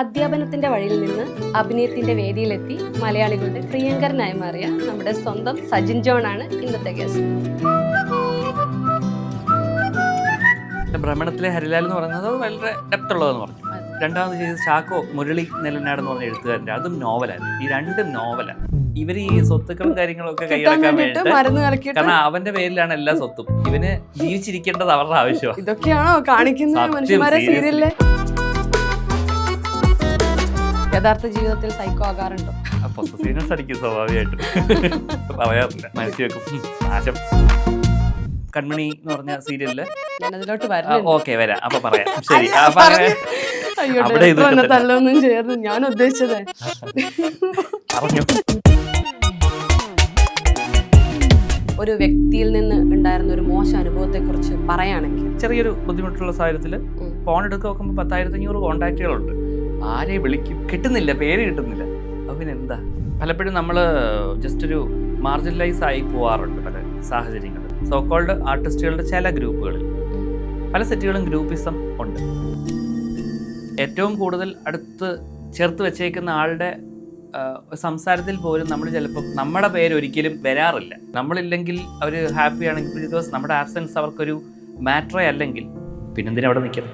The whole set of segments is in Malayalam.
അധ്യാപനത്തിന്റെ വഴിയിൽ നിന്ന് അഭിനയത്തിന്റെ വേദിയിലെത്തി മലയാളികളുടെ പ്രിയങ്കരനായി മാറിയ നമ്മുടെ സ്വന്തം സജിൻ ജോൺ ആണ് ഇന്നത്തെ ഗസ്റ്റ്. ഭ്രമണത്തിലെ ഹരിലാൽ എന്ന് പറയുന്നത് വളരെ ഡെപ്ത് ഉള്ളതെന്ന് പറഞ്ഞു. രണ്ടാമത് ചെയ്തത് ചാക്കോ മുരളി നെല്ലനാട് എന്ന് പറഞ്ഞ എഴുത്തുകാരൻ്റെ, അതും നോവലായിരുന്നു. ഈ രണ്ടും നോവലാണ്. ഇവർ ഈ സ്വത്തുക്കളും കാര്യങ്ങളൊക്കെ കൈയടക്കാൻ വേണ്ടിയിട്ട്, കാരണം അവന്റെ പേരിലാണ് എല്ലാ സ്വത്തും. ഇവന് ജീവിച്ചിരിക്കേണ്ടത് അവരുടെ ആവശ്യമാണ്. ഇതൊക്കെയാണോ കാണിക്കുന്നത്? യഥാർത്ഥ ജീവിതത്തിൽ സൈക്കോ ആകാറുണ്ടോ? പൊസസീവ്നെസ് അടിക്കും സ്വാഭാവികമായിട്ടും. പറയാറില്ല, മനസ്സിൽ വെക്കും. നാശം. കൺമണി എന്ന് പറഞ്ഞ സീരിയലില് ഓക്കെ വരാം, അപ്പൊ പറയാം. ശരി, തല്ലൊന്നും ചേർന്ന് ഞാൻ ഉദ്ദേശിച്ചത് പറഞ്ഞു. ഒരു വ്യക്തിയിൽ നിന്ന് ഉണ്ടായിരുന്ന ഒരു മോശം അനുഭവത്തെ കുറിച്ച് പറയുകയാണെങ്കിൽ, ചെറിയൊരു ബുദ്ധിമുട്ടുള്ള സാഹചര്യത്തിൽ ഫോൺ എടുത്ത് നോക്കുമ്പോൾ 10,500 കോണ്ടാക്റ്റുകളുണ്ട്. ആരെ വിളിക്കും, കിട്ടുന്നില്ല, പേര് കിട്ടുന്നില്ല. അപ്പൊ പിന്നെ എന്താ, പലപ്പോഴും നമ്മൾ ജസ്റ്റ് ഒരു മാർജിനലൈസ് ആയി പോവാറുണ്ട് പല സാഹചര്യങ്ങളിൽ. സോക്കോൾഡ് ആർട്ടിസ്റ്റുകളുടെ ചില ഗ്രൂപ്പുകളിൽ, പല സെറ്റുകളും ഗ്രൂപ്പിസം ഉണ്ട്. ഏറ്റവും കൂടുതൽ അടുത്ത് ചേർത്ത് വെച്ചേക്കുന്ന ആളുടെ സംസാരത്തിൽ പോലും നമ്മൾ ചിലപ്പോൾ നമ്മുടെ പേര് ഒരിക്കലും വരാറില്ല. നമ്മളില്ലെങ്കിൽ അവർ ഹാപ്പി ആണെങ്കിൽ, ബിക്കോസ് നമ്മുടെ ആബ്സെൻസ് അവർക്കൊരു മാറ്ററേ അല്ലെങ്കിൽ പിന്നെന്തിനാ അവിടെ നിൽക്കണം.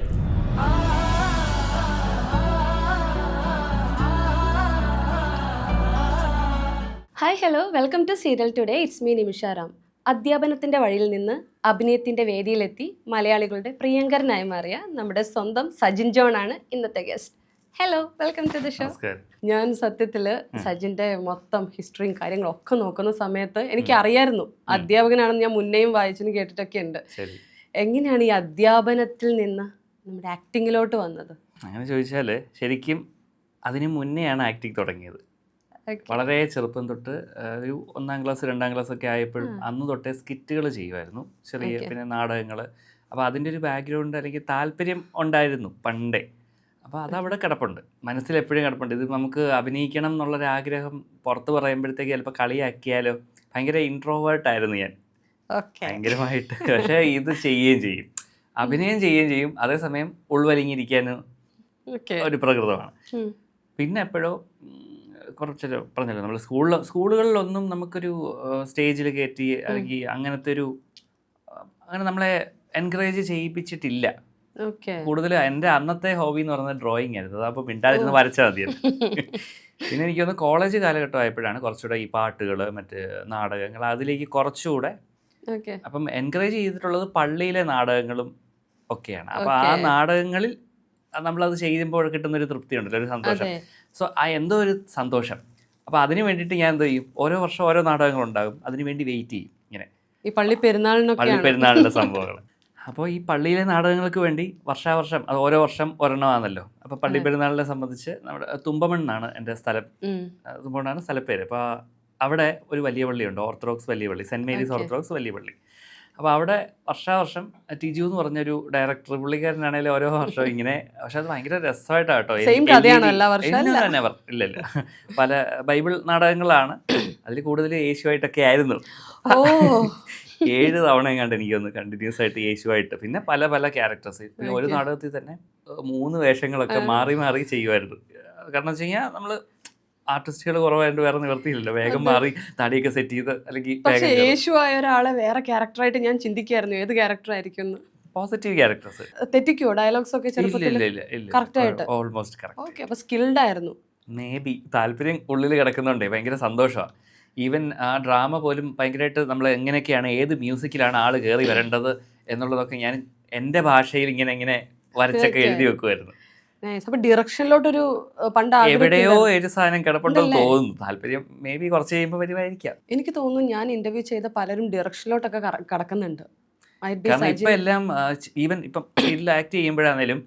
Hi, hello, welcome to serial today. It's me Nimisha Ram. അധ്യാപനത്തിന്റെ വഴിയിൽ നിന്ന് അഭിനയത്തിന്റെ വേദിയിലെത്തി മലയാളികളുടെ പ്രിയങ്കരനായി മാറിയ നമ്മുടെ സ്വന്തം സജിൻ ജോൺ ആണ് ഇന്നത്തെ guest. Hello, welcome to the show. ഞാൻ സത്യത്തില് സജിന്റെ മൊത്തം ഹിസ്റ്ററിയും കാര്യങ്ങളും ഒക്കെ നോക്കുന്ന സമയത്ത് എനിക്ക് അറിയായിരുന്നു അധ്യാപകനാണെന്ന്. ഞാൻ മുന്നേയും വായിച്ചെന്ന് കേട്ടിട്ടൊക്കെ ഉണ്ട്. എങ്ങനെയാണ് ഈ അധ്യാപനത്തിൽ നിന്ന് നമ്മുടെ ആക്ടിങ്ങിലോട്ട് വന്നത്? അങ്ങനെ ചോദിച്ചാല് ശരിക്കും അതിന് മുന്നെയാണ് ആക്ടിങ് തുടങ്ങിയത്. വളരെ ചെറുപ്പം തൊട്ട് ഒരു 1ാം ക്ലാസ് 2ാം ക്ലാസ് ഒക്കെ ആയപ്പോഴും അന്ന് തൊട്ടേ സ്കിറ്റുകൾ ചെയ്യുമായിരുന്നു, ചെറിയ പിന്നെ നാടകങ്ങൾ. അപ്പോൾ അതിൻ്റെ ഒരു ബാക്ക്ഗ്രൗണ്ട് അല്ലെങ്കിൽ താല്പര്യം ഉണ്ടായിരുന്നു പണ്ടേ. അപ്പോൾ അതവിടെ കിടപ്പുണ്ട്, മനസ്സിൽ എപ്പോഴും കിടപ്പുണ്ട്. ഇത് നമുക്ക് അഭിനയിക്കണം എന്നുള്ളൊരാഗ്രഹം പുറത്ത് പറയുമ്പോഴത്തേക്ക് ചിലപ്പോൾ കളിയാക്കിയാലോ. ഭയങ്കര ഇൻട്രോവേർട്ടായിരുന്നു ഞാൻ, ഭയങ്കരമായിട്ട്. പക്ഷേ ഇത് ചെയ്യുകയും ചെയ്യും, അഭിനയം ചെയ്യുകയും ചെയ്യും, അതേസമയം ഉൾവലിഞ്ഞിരിക്കാനും ഒരു പ്രകൃതമാണ്. പിന്നെ എപ്പോഴോ കുറച്ച് പറഞ്ഞല്ലോ, നമ്മൾ സ്കൂളുകളിലൊന്നും നമുക്കൊരു സ്റ്റേജിൽ കയറ്റി അല്ലെങ്കിൽ അങ്ങനെ നമ്മളെ എൻകറേജ് ചെയ്യിപ്പിച്ചിട്ടില്ല. കൂടുതൽ എൻ്റെ അന്നത്തെ ഹോബി എന്ന് പറയുന്നത് ഡ്രോയിങ് ആയിരുന്നു. അതപ്പോൾ മിണ്ടാതിരുന്ന് വരച്ചാൽ മതിയായിരുന്നു. പിന്നെ എനിക്കൊന്ന് കോളേജ് കാലഘട്ടം ആയപ്പോഴാണ് കുറച്ചുകൂടെ ഈ പാട്ടുകൾ, മറ്റ് നാടകങ്ങൾ അതിലേക്ക് കുറച്ചുകൂടെ അപ്പം എൻകറേജ് ചെയ്തിട്ടുള്ളത് പള്ളിയിലെ നാടകങ്ങളും ഒക്കെയാണ്. അപ്പോൾ ആ നാടകങ്ങളിൽ നമ്മളത് ചെയ്യുമ്പോൾ കിട്ടുന്നൊരു തൃപ്തി ഉണ്ടല്ലോ, ഒരു സന്തോഷം. സോ എന്തോ ഒരു സന്തോഷം. അപ്പോൾ അതിന് വേണ്ടിയിട്ട് ഞാൻ എന്ത് ചെയ്യും, ഓരോ വർഷം ഓരോ നാടകങ്ങളുണ്ടാകും, അതിന് വേണ്ടി വെയിറ്റ് ചെയ്യും. ഇങ്ങനെ ഈ പള്ളി പെരുന്നാളിൻ്റെ സംഭവങ്ങൾ. അപ്പോൾ ഈ പള്ളിയിലെ നാടകങ്ങൾക്ക് വേണ്ടി വർഷാവർഷം, അത് ഓരോ വർഷം ഒരെണ്ണമാണല്ലോ. അപ്പോൾ പള്ളി പെരുന്നാളിനെ സംബന്ധിച്ച് നമ്മുടെ തുമ്പമണ്ണാണ് എൻ്റെ സ്ഥലം, തുമ്പമണ്ണാണ് സ്ഥലപ്പേര്. അപ്പോൾ അവിടെ ഒരു വലിയ പള്ളിയുണ്ട്, ഓർത്തഡോക്സ് വലിയ പള്ളി, സെൻറ്റ് മേരീസ് ഓർത്തഡോക്സ് വലിയ പള്ളി. അപ്പോൾ അവിടെ വർഷാവർഷം ടിജു എന്ന് പറഞ്ഞൊരു ഡയറക്ടർ, പുള്ളിക്കാരനാണെങ്കിലും ഓരോ വർഷവും ഇങ്ങനെ. പക്ഷെ അത് ഭയങ്കര രസമായിട്ടാട്ടോ. ഇല്ലല്ല, പല ബൈബിൾ നാടകങ്ങളാണ്, അതിൽ കൂടുതൽ യേശുവായിട്ടൊക്കെ ആയിരുന്നു. 7 തവണ എങ്ങാണ്ട് എനിക്കൊന്ന് കണ്ടിന്യൂസ് ആയിട്ട് യേശുവായിട്ട്. പിന്നെ പല പല ക്യാരക്ടേഴ്സ്. ഒരു നാടകത്തിൽ തന്നെ 3 വേഷങ്ങളൊക്കെ മാറി മാറി ചെയ്യുമായിരുന്നു. കാരണം വെച്ച് കഴിഞ്ഞാൽ നമ്മൾ ആർട്ടിസ്റ്റുകൾ കുറവായിട്ട് വേറെ നിവർത്തിയില്ലല്ലോ, വേഗം മാറി താടിയൊക്കെ സെറ്റ് ചെയ്ത് അല്ലെങ്കിൽ. പക്ഷേ യേശുവായ ഒരാളെ വേറെ ക്യാരക്ടറായിട്ട് ഞാൻ ചിന്തിക്കായിരുന്നു, ഏത് ക്യാരക്ടർ ആയിരിക്കും. Positive characters. തെറ്റിക്കോ ഡയലോഗ്സ് ഒക്കെ? കറക്റ്റ് ആയിട്ട്, ഓൾമോസ്റ്റ് കറക്റ്റ്. ഓക്കെ, അപ്പോൾ സ്കിൽഡ് ആയിരുന്നു. മേ ബി താല്പര്യം ഉള്ളിൽ കിടക്കുന്നുണ്ടേ, ഭയങ്കര സന്തോഷമാണ്. ഈവൻ ആ ഡ്രാമ പോലും ഭയങ്കരമായിട്ട് നമ്മൾ എങ്ങനെയൊക്കെയാണ്, ഏത് മ്യൂസിക്കിലാണ് ആൾ കയറി വരേണ്ടത് എന്നുള്ളതൊക്കെ ഞാൻ എൻ്റെ ഭാഷയിൽ ഇങ്ങനെ വരച്ചൊക്കെ എഴുതി വെക്കുമായിരുന്നു. ഡിറക്ഷനിലോട്ടൊരു പണ്ട് എവിടെയോ ഒരു സാധനം കിടപ്പുണ്ടെന്ന് തോന്നുന്നു. താല്പര്യം മേ ബി കുറച്ച് കഴിയുമ്പോൾ വരുമായിരിക്കാം. എനിക്ക് തോന്നുന്നു ഞാൻ ഇന്റർവ്യൂ ചെയ്ത പലരും ഡിറക്ഷനിലോട്ടൊക്കെ കടക്കുന്നുണ്ട്. കാരണം ഇപ്പം എല്ലാം ഈവൻ ഇപ്പം ഫീൽഡിൽ ആക്ട് ചെയ്യുമ്പോഴാണേലും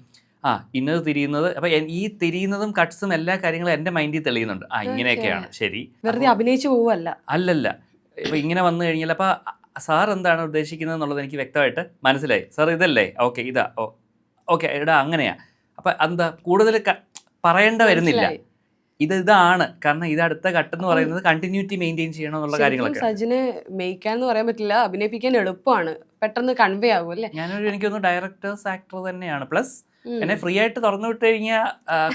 ഇന്നത് തിരിയുന്നത്, അപ്പം ഈ തിരിയുന്നതും കട്ട്സും എല്ലാ കാര്യങ്ങളും എൻ്റെ മൈൻഡിൽ തെളിയുന്നുണ്ട്. ഇങ്ങനെയൊക്കെയാണ് ശരി, വെറുതെ അഭിനയിച്ചു പോവല്ല. അല്ലല്ല, ഇപ്പം ഇങ്ങനെ വന്നു കഴിഞ്ഞാൽ അപ്പം സാർ എന്താണ് ഉദ്ദേശിക്കുന്നത് എന്നുള്ളത് എനിക്ക് വ്യക്തമായിട്ട് മനസ്സിലായി. സാർ ഇതല്ലേ, ഓക്കെ ഇതാ, ഓക്കെ എടാ അങ്ങനെയാ. അപ്പം എന്താ കൂടുതൽ പറയേണ്ട വരുന്നില്ല, ഇതാണ്. കാരണം ഇത് അടുത്ത ഘട്ടം എന്ന് പറയുന്നത് കണ്ടിന്യൂറ്റി മെയിൻറ്റെയിൻ ചെയ്യണം എന്നുള്ള കാര്യങ്ങളൊക്കെ. സജിനെ മേയ്ക്കാന്ന് പറയാൻ പറ്റില്ല, അഭിനയിപ്പിക്കാൻ എളുപ്പമാണ്, പെട്ടെന്ന് കൺവേ ആകും അല്ലേ. എനിക്കൊന്ന് ഡയറക്ടേഴ്സ് ആക്ടർ തന്നെയാണ്. പ്ലസ് എന്നെ ഫ്രീ ആയിട്ട് തുറന്നു വിട്ട് കഴിഞ്ഞാൽ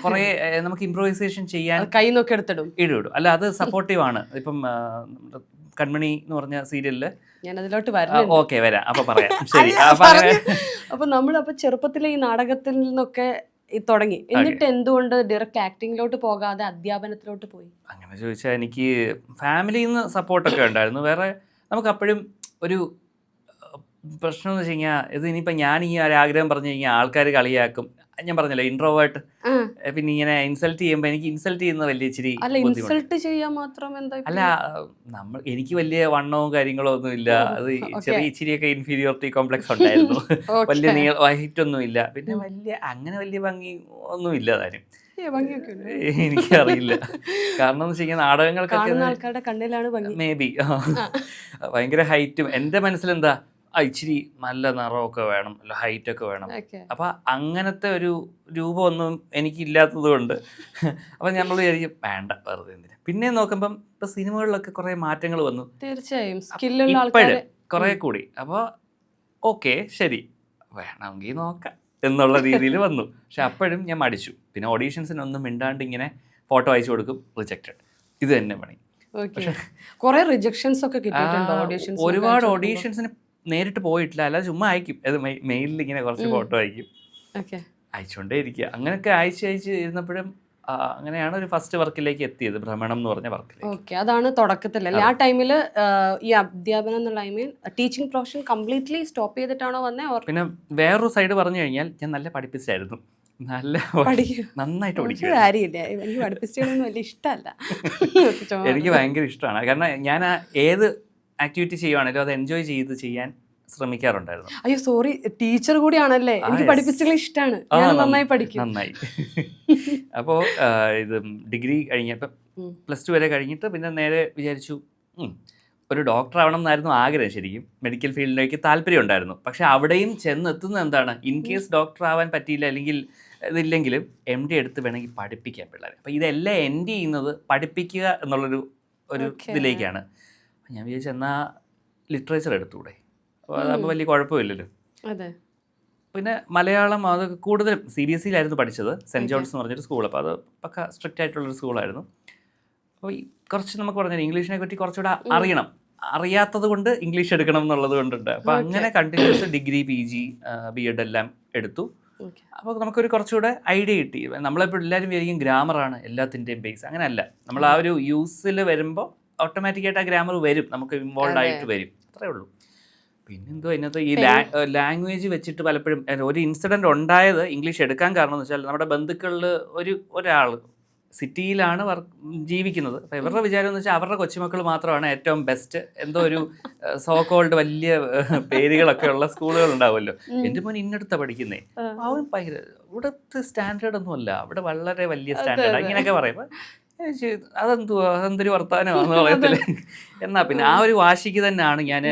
കുറെ നമുക്ക് ഇംപ്രൂവൈസേഷൻ ചെയ്യാൻ കൈ നോക്കി എടുത്തിടും. ഇടും. അല്ല, അത് സപ്പോർട്ടീവ് ആണ്. ഇപ്പം കൺമണി എന്ന് പറഞ്ഞ സീരിയലില് ഞാൻ അതിലോട്ട് വരാം. ഓക്കെ, വരാം. അപ്പൊ പറയാം. ശരി. അപ്പൊ നമ്മൾ ചെറുപ്പത്തിലെ ഈ നാടകത്തിൽ നിന്നൊക്കെ തുടങ്ങി, എന്നിട്ട് എന്തുകൊണ്ട് ഡയറക്റ്റ് ആക്ടിങ്ങിലോട്ട് പോകാതെ അധ്യാപനത്തിലോട്ട് പോയി? അങ്ങനെ ചോദിച്ചാൽ എനിക്ക് ഫാമിലിയിൽ നിന്ന് സപ്പോർട്ടൊക്കെ ഉണ്ടായിരുന്നു. വേറെ നമുക്ക് അപ്പോഴും ഒരു പ്രശ്നം എന്ന് വെച്ച് കഴിഞ്ഞാൽ, ഇത് ഇനിയിപ്പോൾ ഞാൻ ഈ ഒരു ആഗ്രഹം പറഞ്ഞു കഴിഞ്ഞാൽ ആൾക്കാർ കളിയാക്കും. ഞാൻ പറഞ്ഞല്ലോ, ഇൻട്രോവേർട്ട്. പിന്നെ ഇങ്ങനെ ഇൻസൾട്ട് ചെയ്യുമ്പോൾ എനിക്ക് ഇൻസൾട്ട് ചെയ്യുന്നത് വലിയ ഇച്ചിരി ഇൻസൾട്ട് ചെയ്യാൻ മാത്രം എന്താ? അല്ല, എനിക്ക് വലിയ വണ്ണവും കാര്യങ്ങളോ ഒന്നും ഇല്ല. അത് ചെറിയ ഇച്ചിരിയൊക്കെ ഇൻഫീരിയോറിറ്റി കോംപ്ലക്സ് ഉണ്ടായിരുന്നു. വലിയ ഹൈറ്റ് ഒന്നും ഇല്ല. പിന്നെ അങ്ങനെ വലിയ ഭംഗി ഒന്നും ഇല്ല താനും. എനിക്കറിയില്ല. കാരണം എന്ന് വെച്ച് കഴിഞ്ഞാൽ നാടകങ്ങൾക്കൊക്കെ മേ ബി ഭയങ്കര ഹൈറ്റും. എൻ്റെ മനസ്സിലെന്താ, ഇച്ചിരി നല്ല നിറമൊക്കെ വേണം, അല്ല ഹൈറ്റ് ഒക്കെ വേണം. അപ്പൊ അങ്ങനത്തെ ഒരു രൂപമൊന്നും എനിക്കില്ലാത്തത് കൊണ്ട് അപ്പൊ നമ്മൾ വിചാരിക്കും വേണ്ട, വെറുതെ എന്തിനാ. പിന്നെ നോക്കുമ്പം ഇപ്പൊ സിനിമകളിലൊക്കെ കുറെ മാറ്റങ്ങൾ വന്നു. തീർച്ചയായും ഇപ്പോഴും കുറെ കൂടി. അപ്പോൾ ഓക്കെ, ശരി, വേണമെങ്കിൽ നോക്കാം എന്നുള്ള രീതിയിൽ വന്നു. പക്ഷെ അപ്പോഴും ഞാൻ മടിച്ചു. പിന്നെ ഓഡീഷൻസിനൊന്നും മിണ്ടാണ്ട് ഇങ്ങനെ ഫോട്ടോ അയച്ചു കൊടുക്കും, റിജക്റ്റഡ്. ഇത് തന്നെ പണി. ഒരുപാട് ഓഡീഷൻസിന് നേരിട്ട് പോയിട്ടില്ല, അല്ലാതെ ചുമ്മാ അയക്കും. അത് മെയിലിൽ ഇങ്ങനെ കുറച്ച് ഫോട്ടോ അയക്കും, അയച്ചുകൊണ്ടേ ഇരിക്കുക. അങ്ങനെയൊക്കെ അയച്ച് ഇരുന്നപ്പോഴും അങ്ങനെയാണ് ഒരു ഫസ്റ്റ് വർക്കിലേക്ക് എത്തിയത്, ഭ്രമണം എന്ന് പറഞ്ഞ വർക്കിലേക്ക്. അതാണ് തുടക്കത്തിലല്ലേ? ആ ടൈമിൽ ഈ അധ്യാപനം എന്നുള്ള ടീച്ചിങ് പ്രൊഫഷൻ കംപ്ലീറ്റ്ലി സ്റ്റോപ്പ് ചെയ്തിട്ടാണോ വന്നേ? പിന്നെ വേറൊരു സൈഡ് പറഞ്ഞു കഴിഞ്ഞാൽ ഞാൻ നല്ല പഠിപ്പിച്ചായിരുന്നു. നല്ല നന്നായിട്ട് പഠിക്കും. എനിക്ക് ഭയങ്കര ഇഷ്ടമാണ്. കാരണം ഞാൻ ഏത് ആക്ടിവിറ്റി ചെയ്യുവാണെങ്കിലും അത് എൻജോയ് ചെയ്ത് ചെയ്യാൻ ശ്രമിക്കാറുണ്ടായിരുന്നു. അയ്യോ സോറി, ടീച്ചർ കൂടിയാണല്ലേ? എനിക്ക് പഠിപ്പിച്ചത് ഇഷ്ടമാണ്, നന്നായി പഠിക്കും. നന്നായി. അപ്പോൾ ഇത് ഡിഗ്രി കഴിഞ്ഞപ്പോൾ +2 വരെ കഴിഞ്ഞിട്ട് പിന്നെ നേരെ വിചാരിച്ചു ഒരു ഡോക്ടർ ആവണം എന്നായിരുന്നു ആഗ്രഹം. ശരിക്കും മെഡിക്കൽ ഫീൽഡിലേക്ക് താല്പര്യം ഉണ്ടായിരുന്നു. പക്ഷെ അവിടെയും ചെന്നെത്തുന്നത് എന്താണ്, ഇൻ കേസ് ഡോക്ടർ ആവാൻ പറ്റിയില്ല, അല്ലെങ്കിൽ ഇതില്ലെങ്കിലും MD എടുത്ത് വേണമെങ്കിൽ പഠിപ്പിക്കാൻ പിള്ളേരെ. അപ്പോൾ ഇതെല്ലാം എൻഡ് ചെയ്യുന്നത് പഠിപ്പിക്കുക എന്നുള്ളൊരു ഇതിലേക്കാണ്. ഞാൻ വിചാരിച്ചു എന്നാൽ ലിറ്ററേച്ചർ എടുത്തുകൂടെ, അപ്പോൾ വലിയ കുഴപ്പമില്ലല്ലോ. പിന്നെ മലയാളം അത് കൂടുതലും CBSE-യിലായിരുന്നു പഠിച്ചത്, സെൻറ്റ് ജോൺസ് എന്ന് പറഞ്ഞൊരു സ്കൂൾ. അപ്പോൾ അത് പക്ക സ്ട്രിക്റ്റ് ആയിട്ടുള്ളൊരു സ്കൂളായിരുന്നു. അപ്പോൾ കുറച്ച് നമുക്ക് പറഞ്ഞാൽ ഇംഗ്ലീഷിനെ പറ്റി കുറച്ചുകൂടെ അറിയണം. അറിയാത്തത് കൊണ്ട് ഇംഗ്ലീഷ് എടുക്കണം എന്നുള്ളത് കൊണ്ടുണ്ട്. അപ്പോൾ അങ്ങനെ കണ്ടിന്യൂസ് ഡിഗ്രി PG B.Ed എല്ലാം എടുത്തു. അപ്പോൾ നമുക്കൊരു കുറച്ചുകൂടെ ഐഡിയ കിട്ടി. നമ്മളെപ്പോൾ എല്ലാവരും വിചാരിക്കും ഗ്രാമറാണ് എല്ലാത്തിൻ്റെയും ബേസ്. അങ്ങനെയല്ല. നമ്മൾ ആ ഒരു യൂസിൽ വരുമ്പോൾ ഓട്ടോമാറ്റിക്കായിട്ട് ആ ഗ്രാമർ വരും, നമുക്ക് ഇൻവോൾവ് ആയിട്ട് വരും, അത്രേ ഉള്ളൂ. പിന്നെന്തോ അതിനകത്ത് ഈ ലാംഗ്വേജ് വെച്ചിട്ട് പലപ്പോഴും ഒരു ഇൻസിഡൻറ്റ് ഉണ്ടായത് ഇംഗ്ലീഷ് എടുക്കാൻ കാരണം എന്ന് വെച്ചാൽ, നമ്മുടെ ബന്ധുക്കളിൽ ഒരാൾ സിറ്റിയിലാണ് ജീവിക്കുന്നത്. അപ്പോൾ ഇവരുടെ വിചാരം എന്ന് വെച്ചാൽ അവരുടെ കൊച്ചുമക്കൾ മാത്രമാണ് ഏറ്റവും ബെസ്റ്റ്. എന്തോ ഒരു സോ കോൾഡ് വലിയ പേരുകളൊക്കെ ഉള്ള സ്കൂളുകൾ ഉണ്ടാവുമല്ലോ. എൻ്റെ മോൻ ഇന്നടുത്താണ് പഠിക്കുന്നേ, അവൻ ഭയങ്കര ഇവിടുത്തെ സ്റ്റാൻഡേർഡ് ഒന്നും അല്ല, അവിടെ വളരെ വലിയ സ്റ്റാൻഡേർഡ്, ഇങ്ങനെയൊക്കെ പറയും. അതെന്തൊരു വർത്താനമാണെന്ന് പറയത്തില്ലേ. എന്നാ പിന്നെ ആ ഒരു വാശിക്ക് തന്നെയാണ് ഞാൻ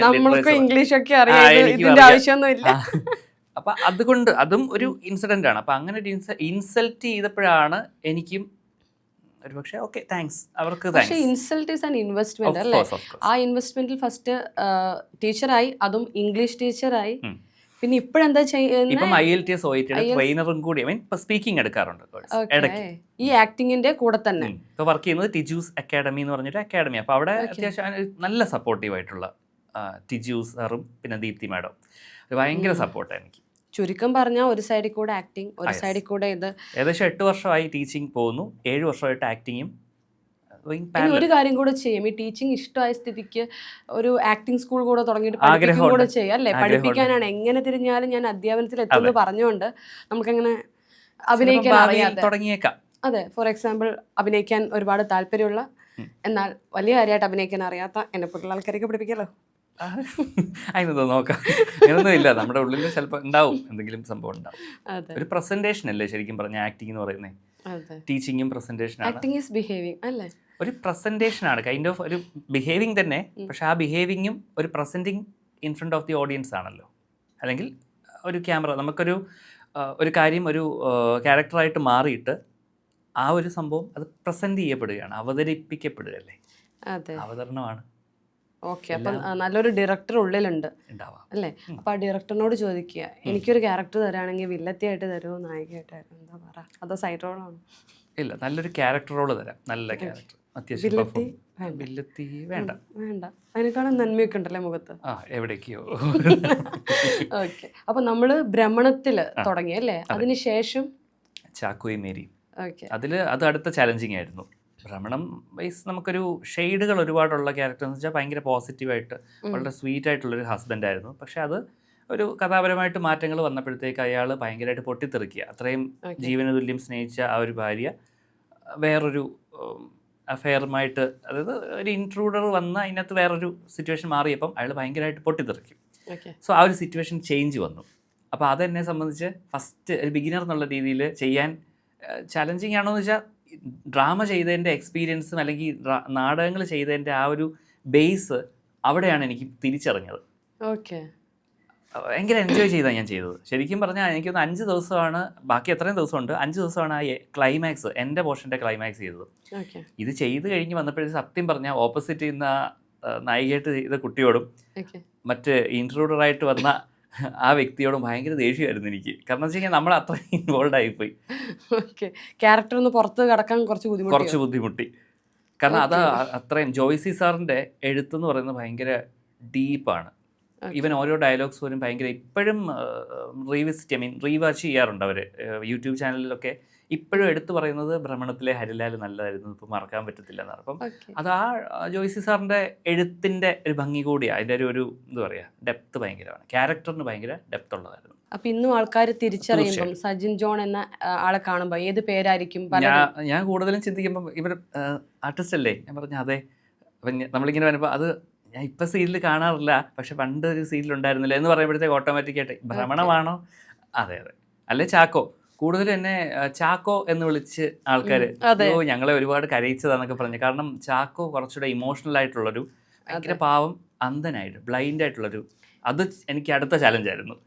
അപ്പൊ അതുകൊണ്ട് അതും ഒരു ഇൻസിഡന്റ് ആണ്. അപ്പൊ അങ്ങനെ ഒരു ഇൻസൾട്ട് ചെയ്തപ്പോഴാണ് എനിക്കും ഒരു പക്ഷേ ഓക്കെ താങ്ക്സ്, അവർക്ക് ഇൻസൾട്ട് ഈസ് ആൻ ഇൻവെസ്റ്റ്മെന്റ് അല്ലേ? ആ ഇൻവെസ്റ്റ്മെന്റിൽ ഫസ്റ്റ് ടീച്ചറായി, അതും ഇംഗ്ലീഷ് ടീച്ചറായി. പിന്നെ ഇപ്പോഴെന്താ ഇപ്പം IELTS ട്രെയിനറും കൂടി സ്പീക്കിംഗ് എടുക്കാറുണ്ട് ഈ ആക്ടിങ്ങിന്റെ കൂടെ തന്നെ. ഇപ്പോൾ വർക്ക് ചെയ്യുന്നത് ടിജൂസ് അക്കാഡമി എന്ന് പറഞ്ഞൊരു അക്കാഡമി. അപ്പോൾ അവിടെ അത്യാവശ്യം നല്ല സപ്പോർട്ടീവ് ആയിട്ടുള്ള ടിജൂസ് സാറും പിന്നെ ദീപ്തി മാഡം ഭയങ്കര സപ്പോർട്ടാണ് എനിക്ക്. ചുരുക്കം പറഞ്ഞാൽ ഒരു സൈഡിൽ കൂടെ ആക്ടിങ്, ഒരു സൈഡിൽ കൂടെ ഇത്. ഏകദേശം 8 വർഷമായി ടീച്ചിങ് പോകുന്നു, 7 വർഷമായിട്ട് ആക്ടിങ്ങും. ഒരു കാര്യം കൂടെ ചെയ്യും, ഈ ടീച്ചിങ് ഇഷ്ടമായ സ്ഥിതിക്ക് ഒരു ആക്ടിങ് സ്കൂൾ കൂടെ തുടങ്ങിയിട്ട് പഠിപ്പിക്കും കൂടെ ചെയ്യാം അല്ലേ? പഠിപ്പിക്കാനാണ്, എങ്ങനെ തിരിഞ്ഞാലും ഞാൻ അധ്യാപനത്തിൽ എത്തുന്നു പറഞ്ഞുകൊണ്ട് നമുക്കങ്ങനെ അഭിനയിക്കാൻ തുടങ്ങിയേക്കാം. അതെ, ഫോർ എക്സാമ്പിൾ അഭിനയിക്കാൻ ഒരുപാട് താല്പര്യമുള്ള എന്നാൽ വലിയ കാര്യമായിട്ട് അഭിനയിക്കാൻ അറിയാത്ത എന്നെ പോലുള്ള ആൾക്കാരൊക്കെ പഠിപ്പിക്കാമല്ലോ. അതിനെന്തോ നോക്കാം, അങ്ങനൊന്നും ഇല്ല. നമ്മുടെ ഉള്ളിൽ ചിലപ്പോൾ ഉണ്ടാവും, എന്തെങ്കിലും സംഭവം ഉണ്ടാവും. ഒരു പ്രസന്റേഷൻ അല്ലേ ശരിക്കും പറഞ്ഞ ആക്ടിങ് എന്ന് പറയുന്നത്. ടീച്ചിങ്ങും പ്രസന്റേഷനാണ്, അല്ലേ? ഒരു പ്രസന്റേഷനാണ്, കൈൻഡ് ഓഫ് ഒരു ബിഹേവിങ് തന്നെ. പക്ഷെ ആ ബിഹേവിങ്ങും ഒരു presenting in front of the audience ആണല്ലോ. അല്ലെങ്കിൽ ഒരു ക്യാമറ, നമുക്കൊരു ഒരു കാര്യം ഒരു ക്യാരക്ടറായിട്ട് മാറിയിട്ട് ആ ഒരു സംഭവം അത് പ്രസന്റ് ചെയ്യപ്പെടുകയാണ്, അവതരിപ്പിക്കപ്പെടുകയല്ലേ, അവതരണമാണ്. ഓക്കെ, അപ്പം നല്ലൊരു ഡയറക്ടർ ഉള്ളിലുണ്ട് ഉണ്ടാവാം. അല്ലേ? അപ്പൊ ആ ഡയറക്ടറിനോട് ചോദിക്കുക, എനിക്കൊരു ക്യാരക്ടർ തരാണെങ്കിൽ വില്ലത്തിയായിട്ട് തരുമോ നായികയായിട്ട് തരുമോ, എന്താ പറ, അതോ സൈഡ് റോളാണോ? ഇല്ല, നല്ലൊരു ക്യാരക്ടർ റോള് തരാം, നല്ല ക്യാരക്ടർ, അത്യാവശ്യം വില്ലത്തി perform. വില്ലത്തി വേണ്ട. വേണ്ട, അതിനേക്കാളും നന്മയൊക്കെ ഉണ്ടല്ലേ മുഖത്ത്. എവിടേക്കോ. ഓക്കെ, അപ്പൊ നമ്മള് ഭ്രമണത്തില് തുടങ്ങി അല്ലേ, അതിനുശേഷം ചാക്കോയും മേരി. ഓക്കെ, അത് അടുത്ത ചാലഞ്ചിങ് ആയിരുന്നു. ഭ്രമണം വൈസ് നമുക്കൊരു ഷെയ്ഡുകൾ ഒരുപാടുള്ള ക്യാരക്ടർ എന്ന് വെച്ചാൽ ഭയങ്കര പോസിറ്റീവായിട്ട് വളരെ സ്വീറ്റ് ആയിട്ടുള്ളൊരു ഹസ്ബൻഡ് ആയിരുന്നു. പക്ഷെ അത് ഒരു കഥാപരമായിട്ട് മാറ്റങ്ങൾ വന്നപ്പോഴത്തേക്ക് അയാൾ ഭയങ്കരമായിട്ട് പൊട്ടിത്തെറിക്കുക. അത്രയും ജീവന തുല്യം സ്നേഹിച്ച ആ ഒരു ഭാര്യ വേറൊരു അഫെയറുമായിട്ട്, അതായത് ഒരു ഇൻട്രൂഡർ വന്ന അതിനകത്ത് വേറൊരു സിറ്റുവേഷൻ മാറിയപ്പം അയാൾ ഭയങ്കരമായിട്ട് പൊട്ടിത്തെറിക്കും. സോ ആ ഒരു സിറ്റുവേഷൻ ചേഞ്ച് വന്നു. അപ്പോൾ അതെന്നെ സംബന്ധിച്ച് ഫസ്റ്റ് ഒരു ബിഗിനർ എന്നുള്ള രീതിയിൽ ചെയ്യാൻ ചലഞ്ചിങ് ആണോ എന്ന് വെച്ചാൽ, ഡ്രാമ ചെയ്തതിൻ്റെ എക്സ്പീരിയൻസും അല്ലെങ്കിൽ നാടകങ്ങൾ ചെയ്തതിൻ്റെ ആ ഒരു ബേസ് അവിടെയാണ് എനിക്ക് തിരിച്ചറിഞ്ഞത്. ഓക്കെ, ഭയങ്കര എൻജോയ് ചെയ്താണ് ഞാൻ ചെയ്തത്. ശരിക്കും പറഞ്ഞാൽ എനിക്കൊന്ന് 5 ദിവസമാണ്, ബാക്കി എത്രയും ദിവസമുണ്ട്, 5 ദിവസമാണ് ആ ക്ലൈമാക്സ്, എൻ്റെ പോർഷൻ്റെ ക്ലൈമാക്സ് ചെയ്തത്. ഇത് ചെയ്ത് കഴിഞ്ഞ് വന്നപ്പോഴത്തേക്ക് സത്യം പറഞ്ഞാൽ ഓപ്പോസിറ്റ് ചെയ്യുന്ന നായികയായിട്ട് ചെയ്ത കുട്ടിയോടും മറ്റ് ഇൻട്രൂഡറായിട്ട് വന്ന ആ വ്യക്തിയോടും ഭയങ്കര ദേഷ്യമായിരുന്നു എനിക്ക്. കാരണം വെച്ച് കഴിഞ്ഞാൽ നമ്മൾ അത്രയും ഇൻവോൾവ് ആയിപ്പോയി. ക്യാരക്ടർ ഒന്ന് പുറത്ത് കടക്കാൻ കുറച്ച് ബുദ്ധിമുട്ടി. കാരണം അത് അത്രയും ജോയ്സി സാറിൻ്റെ എഴുത്തെന്ന് പറയുന്നത് ഭയങ്കര ഡീപ്പാണ്. ഈവൻ ഓരോ ഡയലോഗ്സ് പോലും ഭയങ്കര ഇപ്പോഴും റീവാച്ച് ചെയ്യാറുണ്ട് അവർ യൂട്യൂബ് ചാനലിലൊക്കെ. ഇപ്പോഴും എടുത്തു പറയുന്നത് ഭ്രമണത്തിലെ ഹരിലാൽ നല്ലതായിരുന്നു, ഇപ്പോൾ മറക്കാൻ പറ്റത്തില്ല എന്നാണ്. അപ്പം അത് ആ ജോയ്സി സാറിൻ്റെ എഴുത്തിൻ്റെ ഒരു ഭംഗി കൂടിയാണ്. അതിൻ്റെ ഒരു എന്താ പറയുക, ഡെപ്ത് ഭയങ്കരമാണ്, ക്യാരക്ടറിന് ഭയങ്കര ഡെപ്ത് ഉള്ളതായിരുന്നു. അപ്പൊ ഇന്നും ആൾക്കാർ തിരിച്ചറിയുമ്പം സജിൻ ജോൺ എന്ന ആളെ കാണുമ്പോൾ ഏത് പേരായിരിക്കും? ഞാൻ കൂടുതലും ചിന്തിക്കുമ്പോൾ ഇവർ ആർട്ടിസ്റ്റ് അല്ലേ, ഞാൻ പറഞ്ഞു അതെ. അപ്പം നമ്മളിങ്ങനെ വരുമ്പോൾ അത് ഞാൻ ഇപ്പം സീരിയൽ കാണാറില്ല, പക്ഷെ പണ്ട് ഒരു സീരിയൽ ഉണ്ടായിരുന്നില്ല എന്ന് പറയുമ്പോഴത്തേക്ക് ഓട്ടോമാറ്റിക്കായിട്ട് ഭ്രമണമാണോ? അതെ അതെ. അല്ലെ ചാക്കോ, കൂടുതലും എന്നെ ചാക്കോ എന്ന് വിളിച്ച് ആൾക്കാർ ഞങ്ങളെ ഒരുപാട് കരയിച്ചതാന്നൊക്കെ പറഞ്ഞു. കാരണം ചാക്കോ കുറച്ചുകൂടെ ഇമോഷണൽ ആയിട്ടുള്ളൊരു ഭയങ്കര പാവം അന്ധനായിട്ട് ബ്ലൈൻഡ് ആയിട്ടുള്ളൊരു, അത് എനിക്ക് അടുത്ത ചാലഞ്ചായിരുന്നു.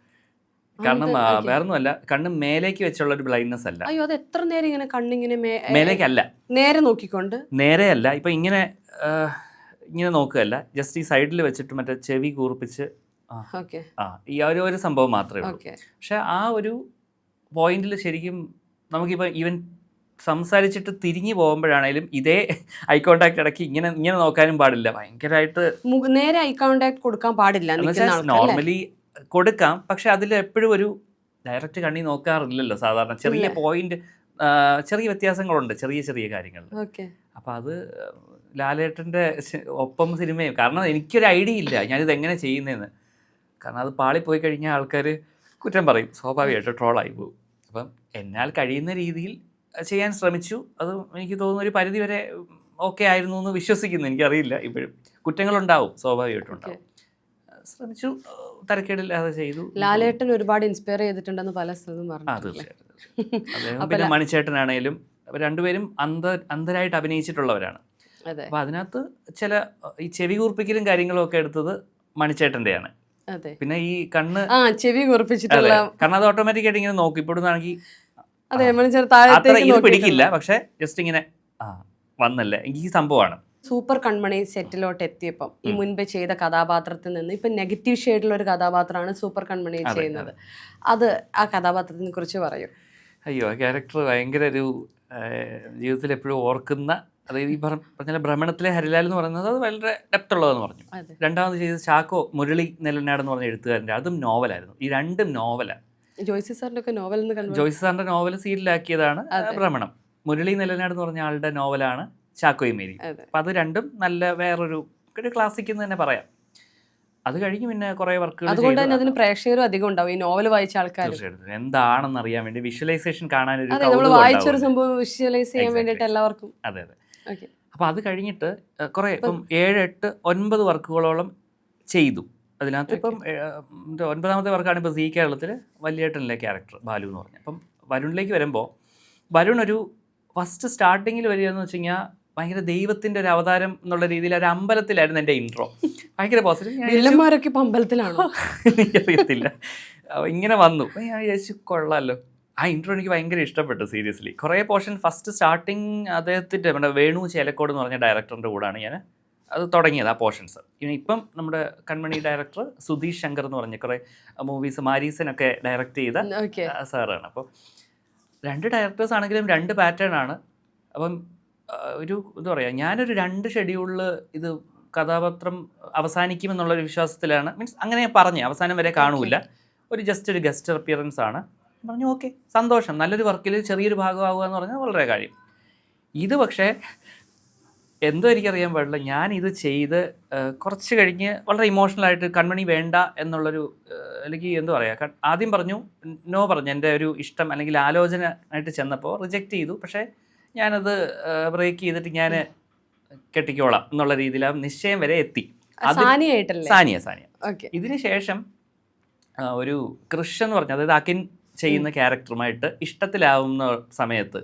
കാരണം വേറൊന്നുമല്ല, കണ്ണ് മേലേക്ക് വെച്ചുള്ള ഒരു ബ്ലൈൻഡ്നെസ് അല്ല. അയ്യോ, അത് എത്ര നേരം ഇങ്ങനെ കണ്ണിങ്ങനെ മേലേക്കല്ല, നേരെ നോക്കിക്കൊണ്ട്, നേരെയല്ല, ഇപ്പൊ ഇങ്ങനെ നോക്കുകയല്ല, ജസ്റ്റ് ഈ സൈഡിൽ വെച്ചിട്ട് മറ്റേ ചെവി കൂർപ്പിച്ച് ഈ ഒരു സംഭവം മാത്രമേ ഉള്ളൂ. പക്ഷെ ആ ഒരു പോയിന്റിൽ ശരിക്കും നമുക്കിപ്പോൾ ഈവൻ സംസാരിച്ചിട്ട് തിരിഞ്ഞു പോകുമ്പോഴാണേലും ഇതേ ഐ കോണ്ടാക്ട് ഇടയ്ക്ക് ഇങ്ങനെ നോക്കാനും പാടില്ല. ഭയങ്കരമായിട്ട് നേരെ ഐ കോണ്ടാക്ട് കൊടുക്കാൻ പാടില്ല. നോർമലി കൊടുക്കാം, പക്ഷെ അതിൽ എപ്പോഴും ഒരു ഡയറക്റ്റ് കണ്ണി നോക്കാറില്ലല്ലോ സാധാരണ. ചെറിയ പോയിന്റ്, ചെറിയ വ്യത്യാസങ്ങളുണ്ട് ചെറിയ ചെറിയ കാര്യങ്ങൾ. അപ്പം അത് ലാലേട്ടൻ്റെ ഒപ്പം സിനിമയും, കാരണം എനിക്കൊരു ഐഡിയ ഇല്ല ഞാനിത് എങ്ങനെ ചെയ്യുന്നതെന്ന്. കാരണം അത് പാളിപ്പോയി കഴിഞ്ഞാൽ ആൾക്കാർ കുറ്റം പറയും, സ്വാഭാവികമായിട്ട് ട്രോളായി പോകും. അപ്പം എന്നാൽ കഴിയുന്ന രീതിയിൽ ചെയ്യാൻ ശ്രമിച്ചു. അത് എനിക്ക് തോന്നുന്നു ഒരു പരിധി വരെ ഓക്കെ ആയിരുന്നു എന്ന് വിശ്വസിക്കുന്നു. എനിക്കറിയില്ല, ഇപ്പോഴും കുറ്റങ്ങളുണ്ടാവും, സ്വാഭാവികമായിട്ടും ഉണ്ടാവും. ശ്രമിച്ചു, തരക്കേടില്ലാതെ ചെയ്തു. ലാലേട്ടൻ ഒരുപാട് ഇൻസ്പയർ ചെയ്തിട്ടുണ്ടെന്ന് പല സ്ഥലത്തും പറഞ്ഞു. തീർച്ചയായിട്ടും. അദ്ദേഹം പിന്നെ മണിച്ചേട്ടനാണേലും രണ്ടുപേരും അന്ധരായിട്ട് അഭിനയിച്ചിട്ടുള്ളവരാണ്. അപ്പോൾ അതിനകത്ത് ചില ഈ ചെവി കൂർപ്പിക്കലും കാര്യങ്ങളും ഒക്കെ എടുത്തത് മണിച്ചേട്ടൻ്റെയാണ്. പിന്നെ ഈ കണ്ണ് ചെവി കൂർപ്പിച്ചിട്ടുള്ള, കാരണം അത് ഓട്ടോമാറ്റിക്കായിട്ട് ഇങ്ങനെ നോക്കും. ഇപ്പോഴാണെങ്കിൽ അത്ര പിടിക്കില്ല, പക്ഷെ ജസ്റ്റ് ഇങ്ങനെ വന്നല്ലേ ഈ സംഭവമാണ്. സൂപ്പർ കൺമണി സെറ്റിലോട്ട് എത്തിയപ്പം ഈ മുൻപ് ചെയ്ത കഥാപാത്രത്തിൽ നിന്ന് ഇപ്പൊ നെഗറ്റീവ് ഷെയ്ഡിലുള്ള ഒരു കഥാപാത്രമാണ് സൂപ്പർ കൺമണി ചെയ്യുന്നത്. അത് ആ കഥാപാത്രത്തിനെ കുറിച്ച് പറയൂ. അയ്യോ, ആ ക്യാരക്ടർ ഭയങ്കര ഒരു ജീവിതത്തിൽ എപ്പോഴും ഓർക്കുന്ന, അതായത് ഈ പറഞ്ഞ ഭ്രമണത്തിലെ ഹരിലാൽ എന്ന് പറയുന്നത് അത് വളരെ ഡെപ്ത് ഉള്ളതെന്ന് പറഞ്ഞു. രണ്ടാമത് ചെയ്തത് ചാക്കോ മുരളി നെല്ലനാട് എന്ന് പറഞ്ഞ എഴുത്തുകാരൻ്റെ, അതും നോവലായിരുന്നു. ഈ രണ്ടും നോവലാണ്. ജോയ്സി സാറിന്റെ ഒക്കെ നോവൽ, ജോയ്സി സാറിന്റെ നോവൽ സീരിയലാക്കിയതാണ് ഭ്രമണം. മുരളി നെല്ലനാട് എന്ന് പറഞ്ഞ ആളുടെ നോവലാണ് ചാക്കോയും മേരി. അപ്പം അത് രണ്ടും നല്ല വേറൊരു ക്ലാസിക് എന്ന് തന്നെ പറയാം. അത് കഴിഞ്ഞ് പിന്നെ കുറെ വർക്കുകൾ, അതുകൊണ്ട് തന്നെ അതിന് പ്രേക്ഷകരും അധികം ഉണ്ടാവും, ഈ നോവൽ വായിച്ച ആൾക്കാർ. എന്താണെന്ന് അറിയാൻ വേണ്ടി വിഷ്വലൈസേഷൻ കാണാൻ വായിച്ചൊരു സംഭവം വിഷ്വലൈസ് ചെയ്യാൻ വേണ്ടിയിട്ട് എല്ലാവർക്കും. അതെ അതെ. അപ്പം അത് കഴിഞ്ഞിട്ട് കുറെ ഇപ്പം 7, 8, 9 വർക്കുകളോളം ചെയ്തു. അതിനകത്ത് ഇപ്പം 9ാമത്തെ വർക്കാണ് ഇപ്പോൾ സീ കേരളത്തിൽ വലിയേട്ടനിലെ ക്യാരക്ടർ ബാലു എന്ന് പറഞ്ഞത്. അപ്പം വരുണിലേക്ക് വരുമ്പോൾ, വരുൺ ഒരു ഫസ്റ്റ് സ്റ്റാർട്ടിങ്ങിൽ വരികയെന്ന് വെച്ച് കഴിഞ്ഞാൽ ഭയങ്കര ദൈവത്തിൻ്റെ ഒരു അവതാരം എന്നുള്ള രീതിയിൽ ഒരു അമ്പലത്തിലായിരുന്നു എൻ്റെ ഇൻട്രോ. ഭയങ്കര പോസിറ്റീവ്. അമ്പലത്തിലാണോ എനിക്കറിയത്തില്ല. ഇങ്ങനെ വന്നു, ഞാൻ വിചാരിച്ചു കൊള്ളാമല്ലോ. ആ ഇൻട്രോ എനിക്ക് ഭയങ്കര ഇഷ്ടപ്പെട്ടു സീരിയസ്ലി. കുറേ പോർഷൻ ഫസ്റ്റ് സ്റ്റാർട്ടിങ് അദ്ദേഹത്തിൻ്റെ വേണു ചേലക്കോട് എന്ന് പറഞ്ഞ ഡയറക്ടറിൻ്റെ കൂടെയാണ് ഞാൻ അത് തുടങ്ങിയത് ആ പോർഷൻസ്. ഇപ്പം നമ്മുടെ കൺമണി ഡയറക്ടർ സുധീഷ് ശങ്കർ എന്ന് പറഞ്ഞ കുറേ മൂവീസ് മാരീസനൊക്കെ ഡയറക്റ്റ് ചെയ്ത സാറാണ്. അപ്പോൾ 2 ഡയറക്ടേഴ്സ് ആണെങ്കിലും 2 പാറ്റേൺ ആണ്. അപ്പം ഒരു എന്താ പറയുക, ഞാനൊരു 2 ഷെഡ്യൂളിൽ ഇത് കഥാപാത്രം അവസാനിക്കുമെന്നുള്ളൊരു വിശ്വാസത്തിലാണ്. മീൻസ് അങ്ങനെ പറഞ്ഞ് അവസാനം വരെ കാണൂല, ജസ്റ്റ് ഒരു ഗസ്റ്റ് അപ്പിയറൻസ് ആണ് പറഞ്ഞു. ഓക്കെ, സന്തോഷം, നല്ലൊരു വർക്കിൽ ചെറിയൊരു ഭാഗമാവുക എന്ന് പറഞ്ഞാൽ വളരെ കാര്യം. ഇത് പക്ഷേ എന്തോ എനിക്കറിയാൻ പാടില്ല, ഞാൻ ഇത് ചെയ്ത് കുറച്ച് കഴിഞ്ഞ് വളരെ ഇമോഷണലായിട്ട് കൺമണി വേണ്ട എന്നുള്ളൊരു അല്ലെങ്കിൽ എന്താ പറയുക, ആദ്യം പറഞ്ഞു നോ പറഞ്ഞു, എൻ്റെ ഒരു ഇഷ്ടം അല്ലെങ്കിൽ ആലോചന ആയിട്ട് ചെന്നപ്പോൾ റിജക്റ്റ് ചെയ്തു. പക്ഷേ ഞാനത് ബ്രേക്ക് ചെയ്തിട്ട് ഞാൻ കെട്ടിക്കോളാം എന്നുള്ള രീതിയിൽ ആ നിശ്ചയം വരെ എത്തി. സാനിയ. ഇതിന് ശേഷം ഒരു കൃഷ് എന്ന് പറഞ്ഞ, അതായത് അക്കിൻ ചെയ്യുന്ന ക്യാരക്ടറുമായിട്ട് ഇഷ്ടത്തിലാവുന്ന സമയത്ത്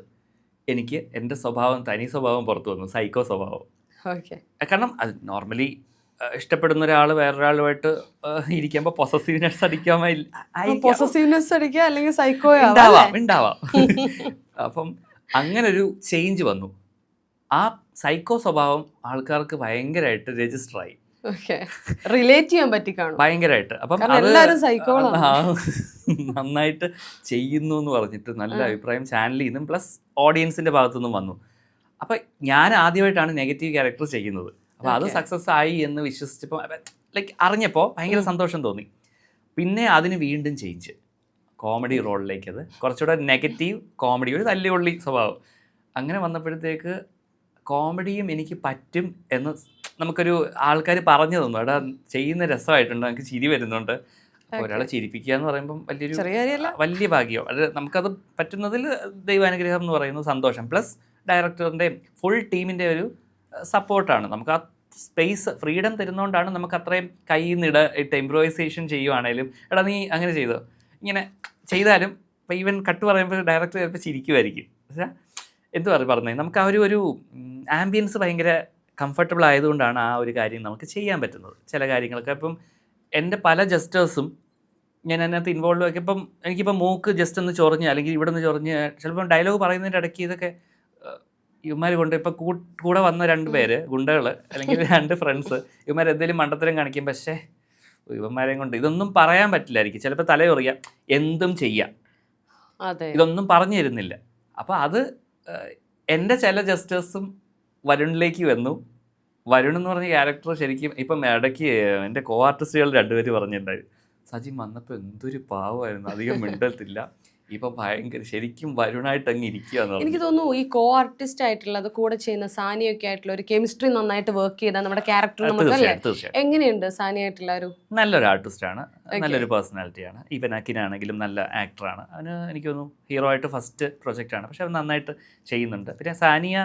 എനിക്ക് എൻ്റെ സ്വഭാവം, തനി സ്വഭാവം പുറത്തു വന്നു, സൈക്കോ സ്വഭാവം. കാരണം അത് നോർമലി ഇഷ്ടപ്പെടുന്ന ഒരാൾ വേറൊരാളുമായിട്ട് ഇരിക്കുമ്പോൾ പൊസസീവ്നെസ് അടിക്കുക അല്ലെങ്കിൽ സൈക്കോ ഉണ്ടാവാം. അപ്പം അങ്ങനൊരു ചേഞ്ച് വന്നു. ആ സൈക്കോ സ്വഭാവം ആൾക്കാർക്ക് ഭയങ്കരമായിട്ട് രജിസ്റ്ററായി, റിലേറ്റ് ചെയ്യാൻ പറ്റി കാണും ഭയങ്കരമായിട്ട്. അപ്പം നന്നായിട്ട് ചെയ്യുന്നു എന്ന് പറഞ്ഞിട്ട് നല്ല അഭിപ്രായം ചാനലിൽ നിന്നും പ്ലസ് ഓഡിയൻസിന്റെ ഭാഗത്തു നിന്നും വന്നു. അപ്പം ഞാൻ ആദ്യമായിട്ടാണ് നെഗറ്റീവ് ക്യാരക്ടർ ചെയ്യുന്നത്. അപ്പം അത് സക്സസ് ആയി എന്ന് വിശ്വസിച്ചപ്പോൾ, ലൈക്ക് അറിഞ്ഞപ്പോൾ ഭയങ്കര സന്തോഷം തോന്നി. പിന്നെ അതിന് വീണ്ടും ചേഞ്ച്, കോമഡി റോളിലേക്ക്, അത് കുറച്ചുകൂടെ നെഗറ്റീവ് കോമഡി, ഒരു തല്ലിയുള്ളി സ്വഭാവം. അങ്ങനെ വന്നപ്പോഴത്തേക്ക് കോമഡിയും എനിക്ക് പറ്റും എന്ന് നമുക്കൊരു ആൾക്കാർ പറഞ്ഞു തന്നു. എടാ ചെയ്യുന്ന രസമായിട്ടുണ്ട്, നമുക്ക് ചിരി വരുന്നുണ്ട്. ഒരാളെ ചിരിപ്പിക്കുക എന്ന് പറയുമ്പം വലിയ ഭാഗ്യം. അത് നമുക്കത് പറ്റുന്നതിൽ ദൈവാനുഗ്രഹം എന്ന് പറയുന്നത് സന്തോഷം. പ്ലസ് ഡയറക്ടറിൻ്റെയും ഫുൾ ടീമിൻ്റെ ഒരു സപ്പോർട്ടാണ്. നമുക്ക് ആ സ്പേസ് ഫ്രീഡം തരുന്നതുകൊണ്ടാണ് നമുക്ക് അത്രയും കയ്യിൽ നിന്ന് ഇട്ട് ഇംപ്രൂവൈസേഷൻ ചെയ്യുവാണേലും, എടാ നീ അങ്ങനെ ചെയ്തോ, ഇങ്ങനെ ചെയ്താലും ഇപ്പം ഈവൻ കട്ട് പറയുമ്പോൾ ഡയറക്ടർ ചിലപ്പോൾ ചിരിക്കുമായിരിക്കും. പക്ഷേ എന്ത് പറഞ്ഞത്, നമുക്ക് ആ ഒരു ആംബിയൻസ് ഭയങ്കര കംഫർട്ടബിൾ ആയതുകൊണ്ടാണ് ആ ഒരു കാര്യം നമുക്ക് ചെയ്യാൻ പറ്റുന്നത്. ചില കാര്യങ്ങളൊക്കെ ഇപ്പം എൻ്റെ പല ജസ്റ്റേഴ്സും ഞാൻ അതിനകത്ത് ഇൻവോൾവ് ആക്കി. ഇപ്പം എനിക്കിപ്പോൾ മൂക്ക് ജസ്റ്റ് ഒന്ന് ചൊറിഞ്ഞ് അല്ലെങ്കിൽ ഇവിടെ നിന്ന് ചൊറിഞ്ഞ് ചിലപ്പം ഡയലോഗ് പറയുന്നതിൻ്റെ ഇടയ്ക്ക് ഇതൊക്കെ ഇവന്മാർ കൊണ്ട് ഇപ്പം കൂടെ വന്ന 2 പേര് ഗുണ്ടകൾ അല്ലെങ്കിൽ 2 ഫ്രണ്ട്സ് ഇവന്മാർ എന്തെങ്കിലും മണ്ടത്തരം കാണിക്കും. പക്ഷേ ഇവന്മാരെയും കൊണ്ട് ഇതൊന്നും പറയാൻ പറ്റില്ലായിരിക്കും, ചിലപ്പോൾ തലയൊറിയാം, എന്തും ചെയ്യാം, ഇതൊന്നും പറഞ്ഞു തരുന്നില്ല. അപ്പോൾ അത് എൻ്റെ ചില ജസ്റ്റേഴ്സും വരുണിലേക്ക് വന്നു. വരുൺ എന്ന് പറഞ്ഞ ക്യാരക്ടർ ശരിക്കും ഇപ്പം ഇടയ്ക്ക് എൻ്റെ കോ ആർട്ടിസ്റ്റുകൾ 2 പേര് പറഞ്ഞിട്ടുണ്ടായിരുന്നു, സജിൻ വന്നപ്പോൾ എന്തൊരു പാവമായിരുന്നു, അധികം മിണ്ടത്തില്ല, ഇപ്പം ഭയങ്കര ശരിക്കും വരുണായിട്ട് അങ്ങ് ഇരിക്കുക. എനിക്ക് തോന്നുന്നു ഈ കോ ആർട്ടിസ്റ്റ് ആയിട്ടുള്ള അത് കൂടെ ചെയ്യുന്ന സാനിയൊക്കെ ആയിട്ടുള്ള ഒരു കെമിസ്ട്രി നന്നായിട്ട് വർക്ക് ചെയ്താൽ നമ്മുടെ ക്യാരക്ടർ എങ്ങനെയുണ്ട്? സാനിയ ആയിട്ടുള്ള ഒരു നല്ലൊരു ആർട്ടിസ്റ്റാണ്, നല്ലൊരു പേഴ്സണാലിറ്റിയാണ്. ഈവൻ അക്കിനാണെങ്കിലും നല്ല ആക്ടറാണ്. അവന് എനിക്ക് തോന്നുന്നു ഹീറോ ആയിട്ട് ഫസ്റ്റ് പ്രൊജക്റ്റാണ്, പക്ഷെ അവൻ നന്നായിട്ട് ചെയ്യുന്നുണ്ട്. പിന്നെ സാനിയ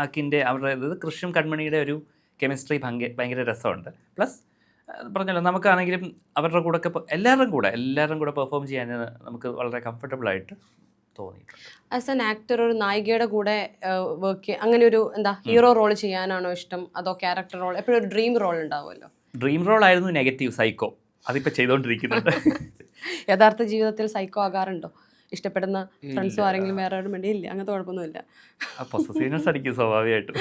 അക്കിൻ്റെ അവരുടെ കൃഷും കൺമണിയുടെ ഒരു കെമിസ്ട്രി ഭയങ്കര രസമുണ്ട്. പ്ലസ് പറഞ്ഞല്ലോ, നമുക്കാണെങ്കിലും അവരുടെ കൂടെ എല്ലാവരും കൂടെ പെർഫോം ചെയ്യാൻ നമുക്ക് വളരെ കംഫർട്ടബിൾ ആയിട്ട് തോന്നിയിട്ടുണ്ട്. ആസ് എൻ ആക്ടർ ഒരു നായികയുടെ കൂടെ വർക്ക് അങ്ങനെ ഒരു ഹീറോ റോൾ ചെയ്യാനാണോ ഇഷ്ടം, അതോ ക്യാരക്ടർ റോൾ? എപ്പോഴും ഒരു ഡ്രീം റോൾ ഉണ്ടാവുമല്ലോ. ഡ്രീം റോൾ ആയിരുന്നു നെഗറ്റീവ് സൈക്കോ, അതിപ്പോൾ ചെയ്തുകൊണ്ടിരിക്കുന്നുണ്ട്. യഥാർത്ഥ ജീവിതത്തിൽ സൈക്കോ ആകാറുണ്ടോ? ഇഷ്ടപ്പെടുന്ന ഫ്രണ്ട്സും ആരെങ്കിലും വേറെ ആരും വേണ്ടിയില്ല, അങ്ങനത്തെ കുഴപ്പമൊന്നുമില്ല. സ്വാഭാവികമായിട്ടും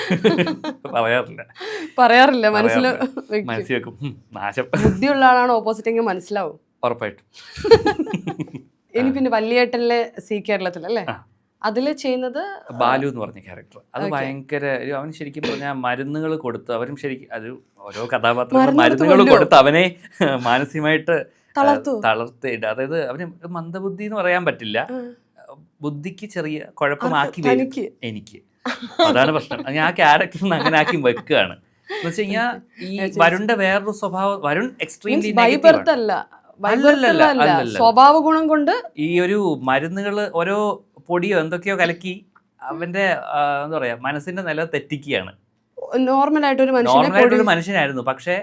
പറയാറില്ല, മനസ്സിൽ ബുദ്ധിയുള്ള ആളാണ് ഓപ്പോസിറ്റ് എങ്കിൽ മനസ്സിലാവും ഉറപ്പായിട്ടും. ഇനി പിന്നെ വല്യേട്ടനിലെ സി കേരളത്തിലല്ലേ അതില് ചെയ്യുന്നത് ബാലു എന്ന് പറഞ്ഞ ക്യാരക്ടർ. അത് ഭയങ്കര അവൻ ശരിക്കും പറഞ്ഞാൽ മരുന്നുകൾ കൊടുത്ത്, അവരും ശരിക്കും അത് ഓരോ കഥാപാത്രങ്ങൾ മരുന്നുകൾ കൊടുത്ത് അവനെ മാനസികമായിട്ട് തളർത്തിയിട്ട്, അതായത് അവന് മന്ദബുദ്ധി എന്ന് പറയാൻ പറ്റില്ല, ബുദ്ധിക്ക് ചെറിയ കുഴപ്പമാക്കി എനിക്ക്. അതാണ് പ്രശ്നം. ഞാൻ ആ ക്യാരക്ടറിന് അങ്ങനെ ആക്കി വെക്കുകയാണ്. എന്ന് വെച്ച് കഴിഞ്ഞാൽ ഈ വരുണിന്റെ വേറൊരു സ്വഭാവം, വരുൺ എക്സ്ട്രീംലി സ്വഭാവ ഗുണം കൊണ്ട് ഈ ഒരു മരുന്നുകൾ ഓരോ പൊടിയോ എന്തൊക്കെയോ കലക്കി അവന്റെ എന്താ പറയാ മനസ്സിന്റെ നില തെറ്റിക്കുകയാണ്. നോർമലായിട്ടൊരു മനുഷ്യനായിരുന്നു, പക്ഷെ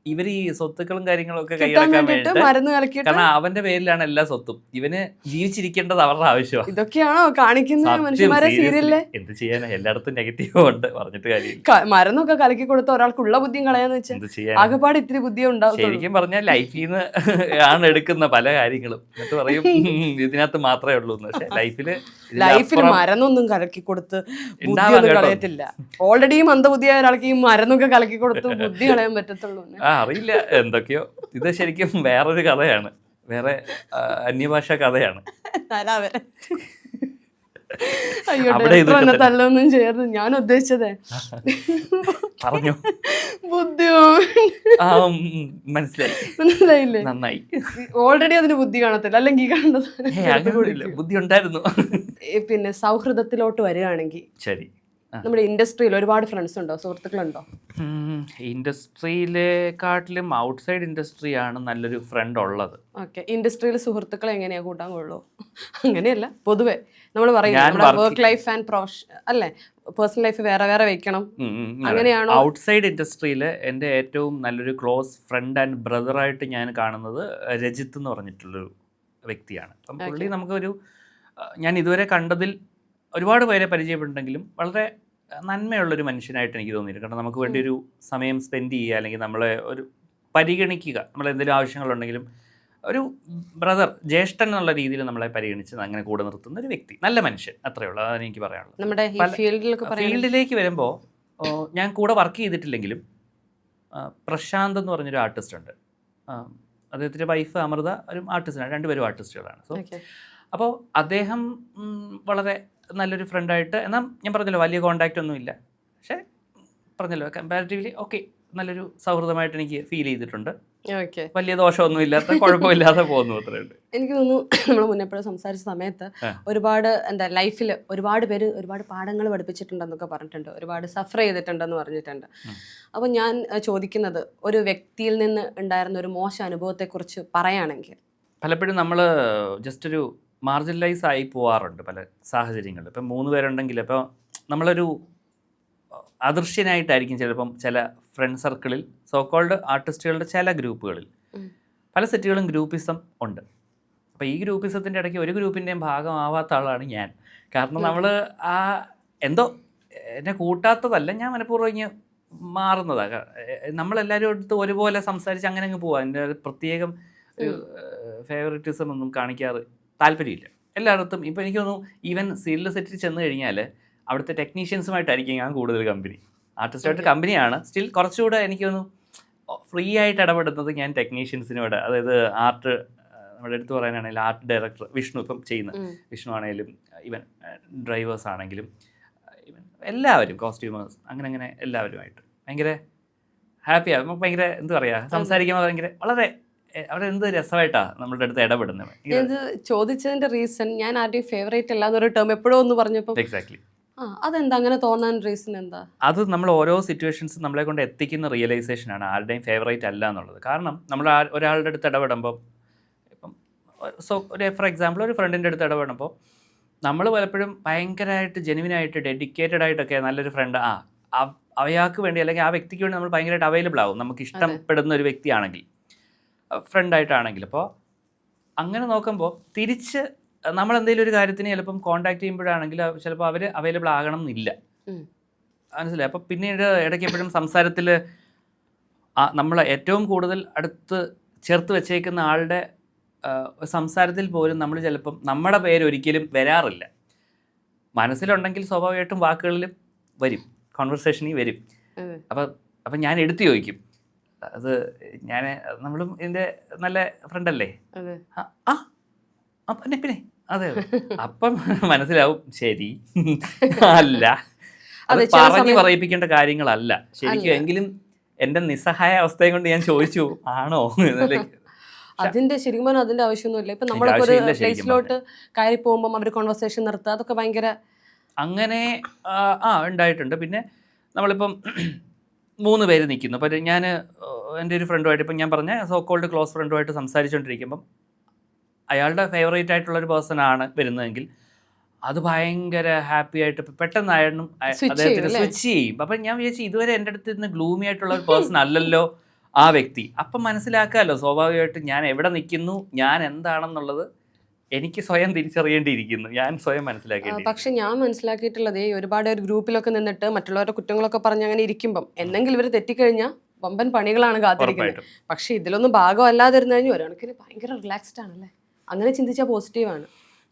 ഇവർ ഈ സ്വത്തുക്കളും കാര്യങ്ങളും ഒക്കെ കിട്ടാൻ കൈയടക്കാൻ വേണ്ടിട്ട് വേണ്ടിട്ട്, മരുന്ന് കലക്കിയിട്ട് കാരണം അവന്റെ പേരിലാണ് എല്ലാ സ്വത്തും, ഇവന് ജീവിച്ചിരിക്കേണ്ടത് അവരുടെ ആവശ്യമാണ്. ഇതൊക്കെയാണോ കാണിക്കുന്ന മനുഷ്യന്മാരെ സീരിയലിലെ? എന്ത് ചെയ്യാനാ, എല്ലായിടത്തും നെഗറ്റീവ് ഉണ്ട്, പറഞ്ഞിട്ട് കാര്യമില്ല. മരുന്നൊക്കെ കലക്കി കൊടുത്ത ഒരാൾക്കുള്ള ബുദ്ധിയും കളയാന്ന് വെച്ചാൽ എന്ത് ചെയ്യാൻ, ആകെപ്പാട് ഇത്തിരി ബുദ്ധിയെ ഉണ്ടാവും. ശരിക്കും പറഞ്ഞാൽ ലൈഫിൽ നിന്ന് ആണ് എടുക്കുന്ന പല കാര്യങ്ങളും. എന്നിട്ട് പറയും ഇതിനകത്ത് മാത്രമേ ഉള്ളൂ എന്ന്. പക്ഷെ ലൈഫിൽ മരുന്നൊന്നും കലക്കി കൊടുത്ത് ബുദ്ധിയൊന്നും കളയത്തില്ല. ഓൾറെഡി മന്ദബുദ്ധിയായ ഒരാൾക്ക് ഈ മരുന്നൊക്കെ കലക്കി കൊടുത്ത് ബുദ്ധി കളയാൻ പറ്റത്തുള്ളൂ. അറിയില്ല എന്തൊക്കെയോ. ഇത് ശരിക്കും വേറൊരു കഥയാണ്, വേറെ അന്യഭാഷ കഥയാണ്. തല്ലൊന്നും ചേർന്ന് ഞാൻ ഉദ്ദേശിച്ചത് പറഞ്ഞു, ബുദ്ധിയോ മനസ്സിലായില്ലേ? നന്നായി. ഓൾറെഡി അതിന് ബുദ്ധി കാണത്തില്ല, അല്ലെങ്കിൽ ബുദ്ധി ഉണ്ടായിരുന്നു. പിന്നെ സൗഹൃദത്തിലോട്ട് വരികയാണെങ്കിൽ ശരി, നമ്മുടെ ഇൻഡസ്ട്രിയിൽ ഒരുപാട് ഫ്രണ്ട്സ് ഉണ്ടോ, സുഹൃത്തുക്കളുണ്ടോ? ഇൻഡസ്ട്രിയിലെക്കാട്ടിലും ഔട്ട്സൈഡ് ഇൻഡസ്ട്രിയാണ് നല്ലൊരു ഫ്രണ്ട് ഉള്ളത്. ഓക്കെ, ഇൻഡസ്ട്രിയിൽ സുഹൃത്തുക്കളെ എങ്ങനെയാ കൂട്ടാൻ കൊള്ളൂ? അങ്ങനെയല്ല, പൊതുവെ നമ്മൾ പറയുന്നത് വർക്ക് ലൈഫ് ആൻഡ് അല്ലേ, പേഴ്സണൽ ലൈഫ് വേറെ വേറെ വെക്കണം, അങ്ങനെയാണോ? ഔട്ട്സൈഡ് ഇൻഡസ്ട്രിയിൽ എൻ്റെ ഏറ്റവും നല്ലൊരു ക്ലോസ് ഫ്രണ്ട് ആൻഡ് ബ്രദറായിട്ട് ഞാൻ കാണുന്നത് രജിത്ത് എന്ന് പറഞ്ഞിട്ടുള്ളൊരു വ്യക്തിയാണ്. അപ്പം പുള്ളി നമുക്കൊരു, ഞാൻ ഇതുവരെ കണ്ടതിൽ ഒരുപാട് പേരെ പരിചയപ്പെട്ടുണ്ടെങ്കിലും വളരെ നന്മയുള്ളൊരു മനുഷ്യനായിട്ട് എനിക്ക് തോന്നിയിട്ടുണ്ട്. കാരണം നമുക്ക് വേണ്ടി ഒരു സമയം സ്പെൻഡ് ചെയ്യുക, അല്ലെങ്കിൽ നമ്മളെ ഒരു പരിഗണിക്കുക, നമ്മളെന്തെങ്കിലും ആവശ്യങ്ങളുണ്ടെങ്കിലും ഒരു ബ്രദർ, ജ്യേഷ്ഠൻ എന്നുള്ള രീതിയിൽ നമ്മളെ പരിഗണിച്ച് അങ്ങനെ കൂടെ നിർത്തുന്ന ഒരു വ്യക്തി, നല്ല മനുഷ്യൻ, അത്രയേ ഉള്ളൂ. അതാണ് എനിക്ക് പറയാനുള്ളത്. നമ്മുടെ ഫീൽഡിലേക്ക് വരുമ്പോൾ ഞാൻ കൂടെ വർക്ക് ചെയ്തിട്ടില്ലെങ്കിലും പ്രശാന്ത് എന്ന് പറഞ്ഞൊരു ആർട്ടിസ്റ്റ് ഉണ്ട്. അദ്ദേഹത്തിൻ്റെ വൈഫ് അമൃത ഒരു ആർട്ടിസ്റ്റാണ്, രണ്ടുപേരും ആർട്ടിസ്റ്റുകളാണ്. സോ അപ്പോൾ അദ്ദേഹം വളരെ നല്ലൊരു ഫ്രണ്ടായിട്ട്, എന്നാൽ ഞാൻ പറഞ്ഞല്ലോ വലിയ കോണ്ടാക്റ്റ് ഒന്നുമില്ല, പക്ഷേ പറഞ്ഞല്ലോ കമ്പാരിറ്റീവ്ലി ഓക്കെ, നല്ലൊരു സൗഹൃദമായിട്ട് എനിക്ക് ഫീൽ ചെയ്തിട്ടുണ്ട്. വലിയ ദോഷമൊന്നുമില്ലാത്ത, കുഴപ്പമില്ലാതെ പോകുന്നു, അത്രയുണ്ട്. എനിക്ക് തോന്നുന്നു നമ്മൾ മുന്നെപ്പോഴും സംസാരിച്ച സമയത്ത് ഒരുപാട് ലൈഫിൽ ഒരുപാട് പേര് ഒരുപാട് പാഠങ്ങൾ പഠിപ്പിച്ചിട്ടുണ്ടെന്നൊക്കെ പറഞ്ഞിട്ടുണ്ട്, ഒരുപാട് സഫർ ചെയ്തിട്ടുണ്ടെന്ന് പറഞ്ഞിട്ടുണ്ട്. അപ്പോൾ ഞാൻ ചോദിക്കുന്നത്, ഒരു വ്യക്തിയിൽ നിന്ന് ഉണ്ടായിരുന്ന ഒരു മോശം അനുഭവത്തെക്കുറിച്ച് പറയുകയാണെങ്കിൽ? പലപ്പോഴും നമ്മൾ ജസ്റ്റ് ഒരു മാർജിനലൈസ് ആയി പോവാറുണ്ട് പല സാഹചര്യങ്ങളിൽ. ഇപ്പം 3 പേരുണ്ടെങ്കിൽ ഇപ്പോൾ നമ്മളൊരു അദൃശ്യനായിട്ടായിരിക്കും ചിലപ്പം ചില ഫ്രണ്ട് സർക്കിളിൽ, സോക്കോൾഡ് ആർട്ടിസ്റ്റുകളുടെ ചില ഗ്രൂപ്പുകളിൽ പല സെറ്റുകളും ഗ്രൂപ്പിസം ഉണ്ട്. അപ്പോൾ ഈ ഗ്രൂപ്പിസത്തിൻ്റെ ഇടയ്ക്ക് ഒരു ഗ്രൂപ്പിൻ്റെയും ഭാഗമാവാത്ത ആളാണ് ഞാൻ. കാരണം നമ്മൾ ആ എന്തോ എന്നെ കൂട്ടാത്തതല്ല, ഞാൻ മനഃപൂർവ്വം ഇങ്ങനെ മാറുന്നതാണ്. നമ്മളെല്ലാവരും അടുത്ത് ഒരുപോലെ സംസാരിച്ച് അങ്ങനെ അങ്ങ് പോവാം. എൻ്റെ പ്രത്യേകം ഒരു ഫേവറിറ്റിസം ഒന്നും കാണിക്കാറ് താല്പര്യമില്ല എല്ലായിടത്തും. ഇപ്പോൾ എനിക്ക് തോന്നുന്നു ഈവൻ സീരിയൽ സെറ്റിൽ ചെന്ന് കഴിഞ്ഞാൽ അവിടുത്തെ ടെക്നീഷ്യൻസുമായിട്ടായിരിക്കും ഞാൻ കൂടുതൽ കമ്പനി. ആർട്ടിസ്റ്റായിട്ട് കമ്പനിയാണ്, സ്റ്റിൽ കുറച്ചുകൂടെ എനിക്കൊന്ന് ഫ്രീ ആയിട്ട് ഇടപെടുന്നത് ഞാൻ ടെക്നീഷ്യൻസിനോട്. അതായത് ആർട്ട്, നമ്മുടെ അടുത്ത് പറയാനാണെങ്കിൽ ആർട്ട് ഡയറക്ടർ വിഷ്ണു, ഇപ്പം ചെയ്യുന്ന വിഷ്ണു ആണെങ്കിലും ഈവൻ ഡ്രൈവേഴ്സ് ആണെങ്കിലും ഈവൻ എല്ലാവരും, കോസ്റ്റ്യൂമേഴ്സ്, അങ്ങനെ എല്ലാവരുമായിട്ട് ഭയങ്കര ഹാപ്പിയാണ്. നമുക്ക് ഭയങ്കര എന്താ പറയുക, സംസാരിക്കുമ്പോൾ ഭയങ്കര വളരെ അവിടെ എന്ത് രസമായിട്ടാണ് നമ്മളുടെ അടുത്ത് ഇടപെടുന്നത്. ഇത് ചോദിച്ചതിന്റെ റീസൺ, ഞാൻ ആരുടെയും ഫേവറേറ്റ് അല്ലാന്നൊരു ടേം എപ്പോഴും ഒന്ന് പറഞ്ഞപ്പോൾ എക്സാക്ട്ലി അതെന്താ അങ്ങനെ തോന്നാൻ റീസൺ എന്താ? അത് നമ്മൾ ഓരോ സിറ്റുവേഷൻസ് നമ്മളെ കൊണ്ട് എത്തിക്കുന്ന റിയലൈസേഷനാണ് ആരുടെയും ഫേവറേറ്റ് അല്ല എന്നുള്ളത്. കാരണം നമ്മൾ ഒരാളുടെ അടുത്ത് ഇടപെടുമ്പോൾ, ഇപ്പം ഒരു ഫോർ എക്സാമ്പിൾ ഒരു ഫ്രണ്ടിൻ്റെ അടുത്ത് ഇടപെടുമ്പോൾ നമ്മൾ പലപ്പോഴും ഭയങ്കരമായിട്ട് ജെനുവിനായിട്ട് ഡെഡിക്കേറ്റഡ് ആയിട്ടൊക്കെ നല്ലൊരു ഫ്രണ്ട് അയാൾക്ക് വേണ്ടി അല്ലെങ്കിൽ ആ വ്യക്തിക്ക് വേണ്ടി നമ്മൾ ഭയങ്കരമായിട്ട് അവൈലബിൾ ആവും, നമുക്ക് ഇഷ്ടപ്പെടുന്ന ഒരു വ്യക്തിയാണെങ്കിൽ, ഫ്രണ്ടായിട്ടാണെങ്കിൽ. അപ്പോൾ അങ്ങനെ നോക്കുമ്പോൾ തിരിച്ച് നമ്മളെന്തെങ്കിലും ഒരു കാര്യത്തിന് ചിലപ്പം കോൺടാക്ട് ചെയ്യുമ്പോഴാണെങ്കിൽ ചിലപ്പോൾ അവർ അവൈലബിൾ ആകണം എന്നില്ല, മനസ്സിലായി. അപ്പോൾ പിന്നീട് ഇടയ്ക്ക് എപ്പോഴും സംസാരത്തിൽ നമ്മൾ ഏറ്റവും കൂടുതൽ അടുത്ത് ചേർത്ത് വെച്ചേക്കുന്ന ആളുടെ സംസാരത്തിൽ പോലും നമ്മൾ ചിലപ്പം നമ്മുടെ പേര് ഒരിക്കലും വരാറില്ല. മനസ്സിലുണ്ടെങ്കിൽ സ്വാഭാവികമായിട്ടും വാക്കുകളിലും വരും, കോൺവെർസേഷനിൽ വരും. അപ്പം ഞാൻ എടുത്തു ചോദിക്കും, അത് ഞാൻ നമ്മളും ഇതിൻ്റെ നല്ല ഫ്രണ്ടല്ലേ, പിന്നെ അതെ, അപ്പം മനസ്സിലാവും ശരി അല്ല, അത് പറഞ്ഞ് പറയിപ്പിക്കേണ്ട കാര്യങ്ങളല്ല ശരിക്കും. എങ്കിലും എൻ്റെ നിസ്സഹായ അവസ്ഥയെ കൊണ്ട് ഞാൻ ചോദിച്ചു ആണോ എന്നല്ലേ. അതിന്റെ ശരിക്കും പറഞ്ഞാൽ അതിന്റെ ആവശ്യമൊന്നുമില്ല. ഇപ്പൊ നമ്മളൊക്കെ ഒരു പ്ലേസിലോട്ട് കയറി പോകുമ്പോൾ അവർ കോൺവെർസേഷൻ നിർത്തുക, അതൊക്കെ ഭയങ്കര അങ്ങനെ ഉണ്ടായിട്ടുണ്ട്. പിന്നെ നമ്മളിപ്പം 3 പേര് നിൽക്കുന്നു, അപ്പോൾ ഞാൻ എൻ്റെ ഒരു ഫ്രണ്ടുമായിട്ട്, ഇപ്പം ഞാൻ പറഞ്ഞ സോ കോൾഡ് ക്ലോസ് ഫ്രണ്ടുമായിട്ട് സംസാരിച്ചുകൊണ്ടിരിക്കുമ്പം അയാളുടെ ഫേവറേറ്റ് ആയിട്ടുള്ളൊരു പേഴ്സണാണ് വരുന്നതെങ്കിൽ അത് ഭയങ്കര ഹാപ്പി ആയിട്ട് പെട്ടെന്നായിരുന്നു അദ്ദേഹത്തിന് സ്വിച്ച് ചെയ്യും. അപ്പം ഞാൻ വിചാരിച്ചു ഇതുവരെ എൻ്റെ അടുത്ത് നിന്ന് ഗ്ലൂമി ആയിട്ടുള്ള ഒരു പേഴ്സൺ അല്ലല്ലോ, ആ വ്യക്തി. അപ്പം മനസ്സിലാക്കാമല്ലോ സ്വാഭാവികമായിട്ടും ഞാൻ എവിടെ നിൽക്കുന്നു, ഞാൻ എന്താണെന്നുള്ളത് എനിക്ക് സ്വയം തിരിച്ചറിയേണ്ടിയിരിക്കുന്നു, ഞാൻ സ്വയം മനസ്സിലാക്കേണ്ടി. പക്ഷെ ഞാൻ മനസ്സിലാക്കിയിട്ടുള്ളത് ഒരുപാട് ഒരു ഗ്രൂപ്പിലൊക്കെ നിന്നിട്ട് മറ്റുള്ളവരുടെ കുറ്റങ്ങളൊക്കെ പറഞ്ഞ് അങ്ങനെ ഇരിക്കുമ്പം എന്തെങ്കിലും ഇവർ തെറ്റിക്കഴിഞ്ഞാൽ വമ്പൻ പണികളാണ് കാത്തിരിക്കുന്നത്. ഉറപ്പായിട്ടും. പക്ഷെ ഇതിലൊന്നും ഭാഗമല്ലാതിരുന്നു കഴിഞ്ഞാൽ ഒരു കണക്കിന് ഭയങ്കര റിലാക്സ്ഡ് ആണല്ലേ. അങ്ങനെ ചിന്തിച്ചാൽ പോസിറ്റീവാണ്.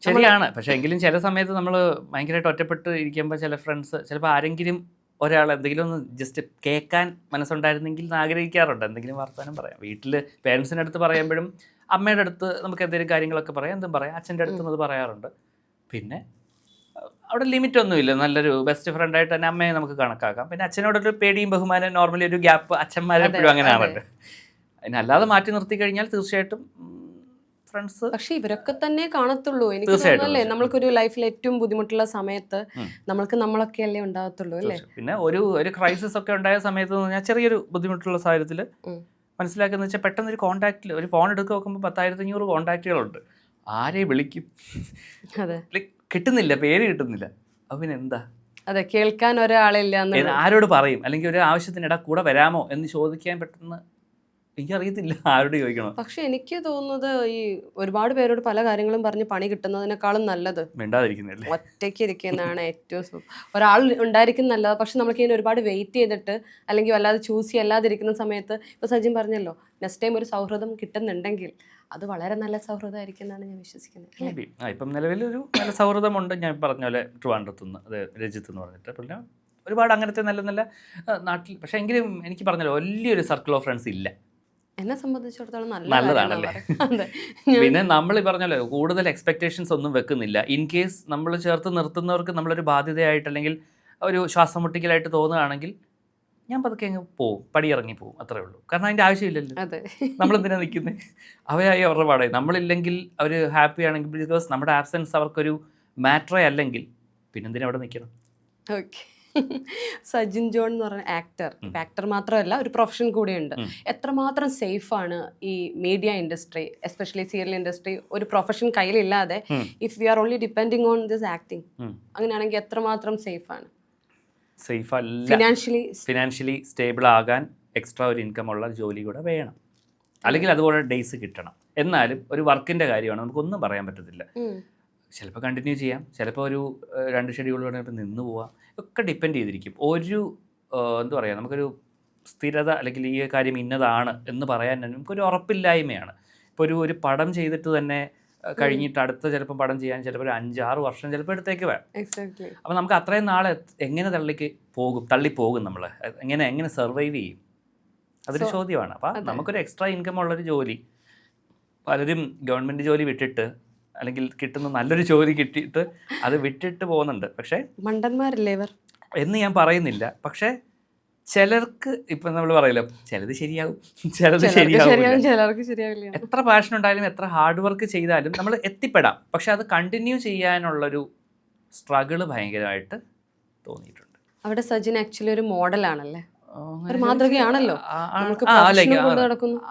ശരിയാണ്. പക്ഷെ എങ്കിലും ചില സമയത്ത് നമ്മൾ ഭയങ്കരമായിട്ട് ഒറ്റപ്പെട്ട് ഇരിക്കുമ്പോൾ ചില ഫ്രണ്ട്സ് ചിലപ്പോൾ ആരെങ്കിലും ഒരാൾ എന്തെങ്കിലും ഒന്ന് ജസ്റ്റ് കേൾക്കാൻ മനസ്സുണ്ടായിരുന്നെങ്കിൽ എന്ന് ആഗ്രഹിക്കാറുണ്ട്. എന്തെങ്കിലും വർത്തമാനം പറയാം. വീട്ടിൽ പേരൻസിൻ്റെ അടുത്ത് പറയുമ്പോഴും അമ്മയുടെ അടുത്ത് നമുക്ക് എന്തെങ്കിലും കാര്യങ്ങളൊക്കെ പറയാം, എന്തും പറയാം. അച്ഛൻ്റെ അടുത്തും അത് പറയാറുണ്ട്. പിന്നെ അവിടെ ലിമിറ്റ് ഒന്നുമില്ല. നല്ലൊരു ബെസ്റ്റ് ഫ്രണ്ടായിട്ട് തന്നെ അമ്മയെ നമുക്ക് കണക്കാക്കാം. പിന്നെ അച്ഛനോടൊരു പേടിയും ബഹുമാനം, നോർമലി ഒരു ഗ്യാപ്പ് അച്ഛന്മാരെപ്പോഴും അങ്ങനെയാണല്ലോ. അതിനല്ലാതെ മാറ്റി നിർത്തി കഴിഞ്ഞാൽ തീർച്ചയായിട്ടും ഫ്രണ്ട്സ്. പക്ഷെ ഇവരൊക്കെ തന്നെ കാണത്തുള്ളൂ. എനിക്ക് തോന്നുന്നല്ലേ നമ്മൾക്കൊരു ലൈഫിൽ ഏറ്റവും ബുദ്ധിമുട്ടുള്ള സമയത്ത് നമ്മൾക്ക് നമ്മളൊക്കെ അല്ലേ ഉണ്ടാകത്തുള്ളൂ അല്ലേ. പിന്നെ ഒരു ക്രൈസിസ് ഒക്കെ ഉണ്ടായ സമയത്ത് എന്ന് പറഞ്ഞാൽ ചെറിയൊരു ബുദ്ധിമുട്ടുള്ള സാഹചര്യത്തിൽ മനസ്സിലാക്കുന്ന വെച്ചാൽ പെട്ടെന്ന് ഒരു കോൺടാക്റ്റിൽ ഒരു ഫോൺ എടുക്കുക നോക്കുമ്പോൾ 10,500 കോൺടാക്റ്റുകളുണ്ട്. ആരെ വിളിക്കും, കിട്ടുന്നില്ല, പേര് കിട്ടുന്നില്ല. അപ്പം പിന്നെ എന്താ, അതെ, കേൾക്കാൻ ഒരാളില്ല, ആരോട് പറയും? അല്ലെങ്കിൽ ഒരു ആവശ്യത്തിനിട കൂടെ വരാമോ എന്ന് ചോദിക്കാൻ പെട്ടെന്ന് എനിക്കറിയത്തില്ല ആരോട് ചോദിക്കണം. പക്ഷെ എനിക്ക് തോന്നുന്നത് ഈ ഒരുപാട് പേരോട് പല കാര്യങ്ങളും പറഞ്ഞ് പണി കിട്ടുന്നതിനേക്കാളും നല്ലത് മിണ്ടാതിരിക്കുന്നില്ല, ഒറ്റയ്ക്ക് ഇരിക്കുന്നതാണ് ഏറ്റവും ഒരാൾ ഉണ്ടായിരിക്കും നല്ലത്. പക്ഷെ നമ്മൾക്ക് ഇങ്ങനെ ഒരുപാട് വെയിറ്റ് ചെയ്തിട്ട് അല്ലെങ്കിൽ വല്ലാതെ ചൂസ് ചെയ്യാതിരിക്കുന്ന സമയത്ത് ഇപ്പോൾ സജിൻ പറഞ്ഞല്ലോ, നെക്സ്റ്റ് ടൈം ഒരു സൗഹൃദം കിട്ടുന്നുണ്ടെങ്കിൽ അത് വളരെ നല്ല സൗഹൃദമായിരിക്കും എന്നാണ് ഞാൻ വിശ്വസിക്കുന്നത്. ഇപ്പം നിലവിലൊരു നല്ല സൗഹൃദമുണ്ട്. ഞാൻ പറഞ്ഞ പോലെ ട്രിവാൻഡ്രത്തുനിന്ന്, അത് രജിത്ത് എന്ന് പറഞ്ഞിട്ട്. പിന്നെ ഒരുപാട് അങ്ങനത്തെ നല്ല നല്ല നാട്ടിൽ. പക്ഷേ എങ്കിലും എനിക്ക് പറഞ്ഞല്ലോ വലിയൊരു സർക്കിൾ ഓഫ് ഫ്രണ്ട്സ് ഇല്ല. എന്നെ സംബന്ധിച്ചിടത്തോളം നല്ലതാണല്ലേ. പിന്നെ നമ്മൾ ഈ പറഞ്ഞല്ലോ കൂടുതൽ എക്സ്പെക്ടേഷൻസ് ഒന്നും വെക്കുന്നില്ല. ഇൻ കേസ് നമ്മൾ ചേർത്ത് നിർത്തുന്നവർക്ക് നമ്മളൊരു ബാധ്യതയായിട്ട് അല്ലെങ്കിൽ ഒരു ശ്വാസം മുട്ടിക്കലായിട്ട് തോന്നുകയാണെങ്കിൽ ഞാൻ പതുക്കെ അങ്ങ് പോവും, പടിയിറങ്ങി പോവും, അത്രേ ഉള്ളൂ. കാരണം അതിൻ്റെ ആവശ്യമില്ലല്ലോ. നമ്മളെന്തിനാ നിൽക്കുന്നത്? അവരായി അവരുടെ പാടായി. നമ്മളില്ലെങ്കിൽ അവർ ഹാപ്പി ആണെങ്കിൽ, ബിക്കോസ് നമ്മുടെ ആബ്സെൻസ് അവർക്കൊരു മാറ്ററേ അല്ലെങ്കിൽ പിന്നെന്തിനാ അവിടെ നിൽക്കണം. ഓക്കെ. സജിൻ ജോൺ എന്ന് പറഞ്ഞ ആക്ടർ മാത്രമല്ല ഒരു പ്രൊഫഷൻ കൂടിയുണ്ട്. എത്രമാത്രം സേഫാണ് ഈ media industry, especially serial industry, ഒരു പ്രൊഫഷൻ കയ്യിലില്ലാതെ if we are only depending on this acting, അങ്ങനെയാണെങ്കിൽ എത്രമാത്രം സേഫാണ്? സേഫ് അല്ല. ഫിനാൻഷ്യലി സ്റ്റേബിൾ ആകാൻ എക്സ്ട്രാ ഒരു ഇൻകം ഉള്ള ജോലി കൂടെ വേണം, അല്ലെങ്കിൽ അതുപോലെ ഡേയ്സ് കിട്ടണം. എന്നാലും ഒരു വർക്കിൻ്റെ കാര്യമാണ്, നമുക്കൊന്നും പറയാൻ പറ്റത്തില്ല. ചിലപ്പോൾ കണ്ടിന്യൂ ചെയ്യാം, ചിലപ്പോൾ ഒരു 2 ഷെഡ്യൂൾ വേണമെങ്കിൽ നിന്ന് പോവാം, ഒക്കെ ഡിപ്പെൻഡ് ചെയ്തിരിക്കും. എന്താ പറയുക, നമുക്കൊരു സ്ഥിരത അല്ലെങ്കിൽ ഈ കാര്യം ഇന്നതാണ് എന്ന് പറയാൻ നമുക്കൊരു ഉറപ്പില്ലായ്മയാണ്. ഇപ്പോൾ ഒരു പടം ചെയ്തിട്ട് തന്നെ കഴിഞ്ഞിട്ട് അടുത്ത ചിലപ്പോൾ പടം ചെയ്യാൻ ചിലപ്പോൾ ഒരു 5-6 വർഷം ചിലപ്പോൾ എടുത്തേക്ക് വേണം. അപ്പോൾ നമുക്ക് അത്രയും നാളെ എങ്ങനെ തള്ളിപ്പോകും, നമ്മൾ എങ്ങനെ സർവൈവ് ചെയ്യും? അതൊരു ചോദ്യമാണ്. അപ്പോൾ നമുക്കൊരു എക്സ്ട്രാ ഇൻകം ഉള്ളൊരു ജോലി, പലരും ഗവൺമെൻറ് ജോലി വിട്ടിട്ട് അല്ലെങ്കിൽ കിട്ടുന്ന നല്ലൊരു ജോലി കിട്ടിയിട്ട് അത് വിട്ടിട്ട് പോകുന്നുണ്ട്. പക്ഷേ മണ്ടന്മാരല്ലേ ഇവർ എന്ന് ഞാൻ പറയുന്നില്ല. പക്ഷേ ചിലർക്ക് ഇപ്പം നമ്മൾ പറയില്ല, ചിലത് ശരിയാവും, ചിലത് ശരിയാവില്ല. എത്ര പാഷൻ ഉണ്ടായാലും എത്ര ഹാർഡ് വർക്ക് ചെയ്താലും നമ്മൾ എത്തിപ്പെടാം. പക്ഷെ അത് കണ്ടിന്യൂ ചെയ്യാനുള്ളൊരു സ്ട്രഗിള് ഭയങ്കരമായിട്ട് തോന്നിയിട്ടുണ്ട്. അവിടെ സജിൻ ആക്ച്വലി ഒരു മോഡലാണല്ലേ, ഒരു മാതൃകയാണല്ലോ.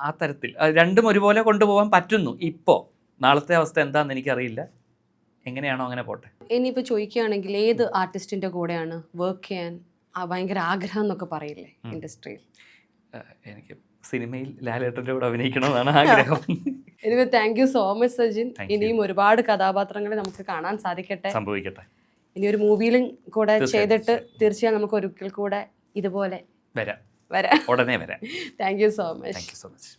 ആ തരത്തിൽ രണ്ടും ഒരുപോലെ കൊണ്ടുപോകാൻ പറ്റുന്നു. ഇപ്പോൾ നാളത്തെ അവസ്ഥ എന്താണെന്ന് എനിക്കറിയില്ല, എങ്ങനെയാണോ അങ്ങനെ പോട്ടെ. ഇനിയിപ്പോൾ ചോദിക്കുകയാണെങ്കിൽ ഏത് ആർട്ടിസ്റ്റിൻ്റെ കൂടെയാണ് വർക്ക് ചെയ്യാൻ ഭയങ്കര ആഗ്രഹം എന്നൊക്കെ പറയില്ലേ ഇൻഡസ്ട്രിയിൽ? എനിക്ക് സിനിമയിൽ ലാലേട്ടൻ്റെ കൂടെ അഭിനയിക്കണമെന്നാണ് ആഗ്രഹം. Anyway thank you so much Sajin. ഇനിയും ഒരുപാട് കഥാപാത്രങ്ങളെ നമുക്ക് കാണാൻ സാധിക്കട്ടെ, സംഭവിക്കട്ടെ. ഇനി ഒരു മൂവിയിലും കൂടെ ചെയ്തിട്ട് തീർച്ചയായും നമുക്ക് ഒരിക്കൽ കൂടെ ഇതുപോലെ വരാം, ഉടനെ വരാം. Thank you so much.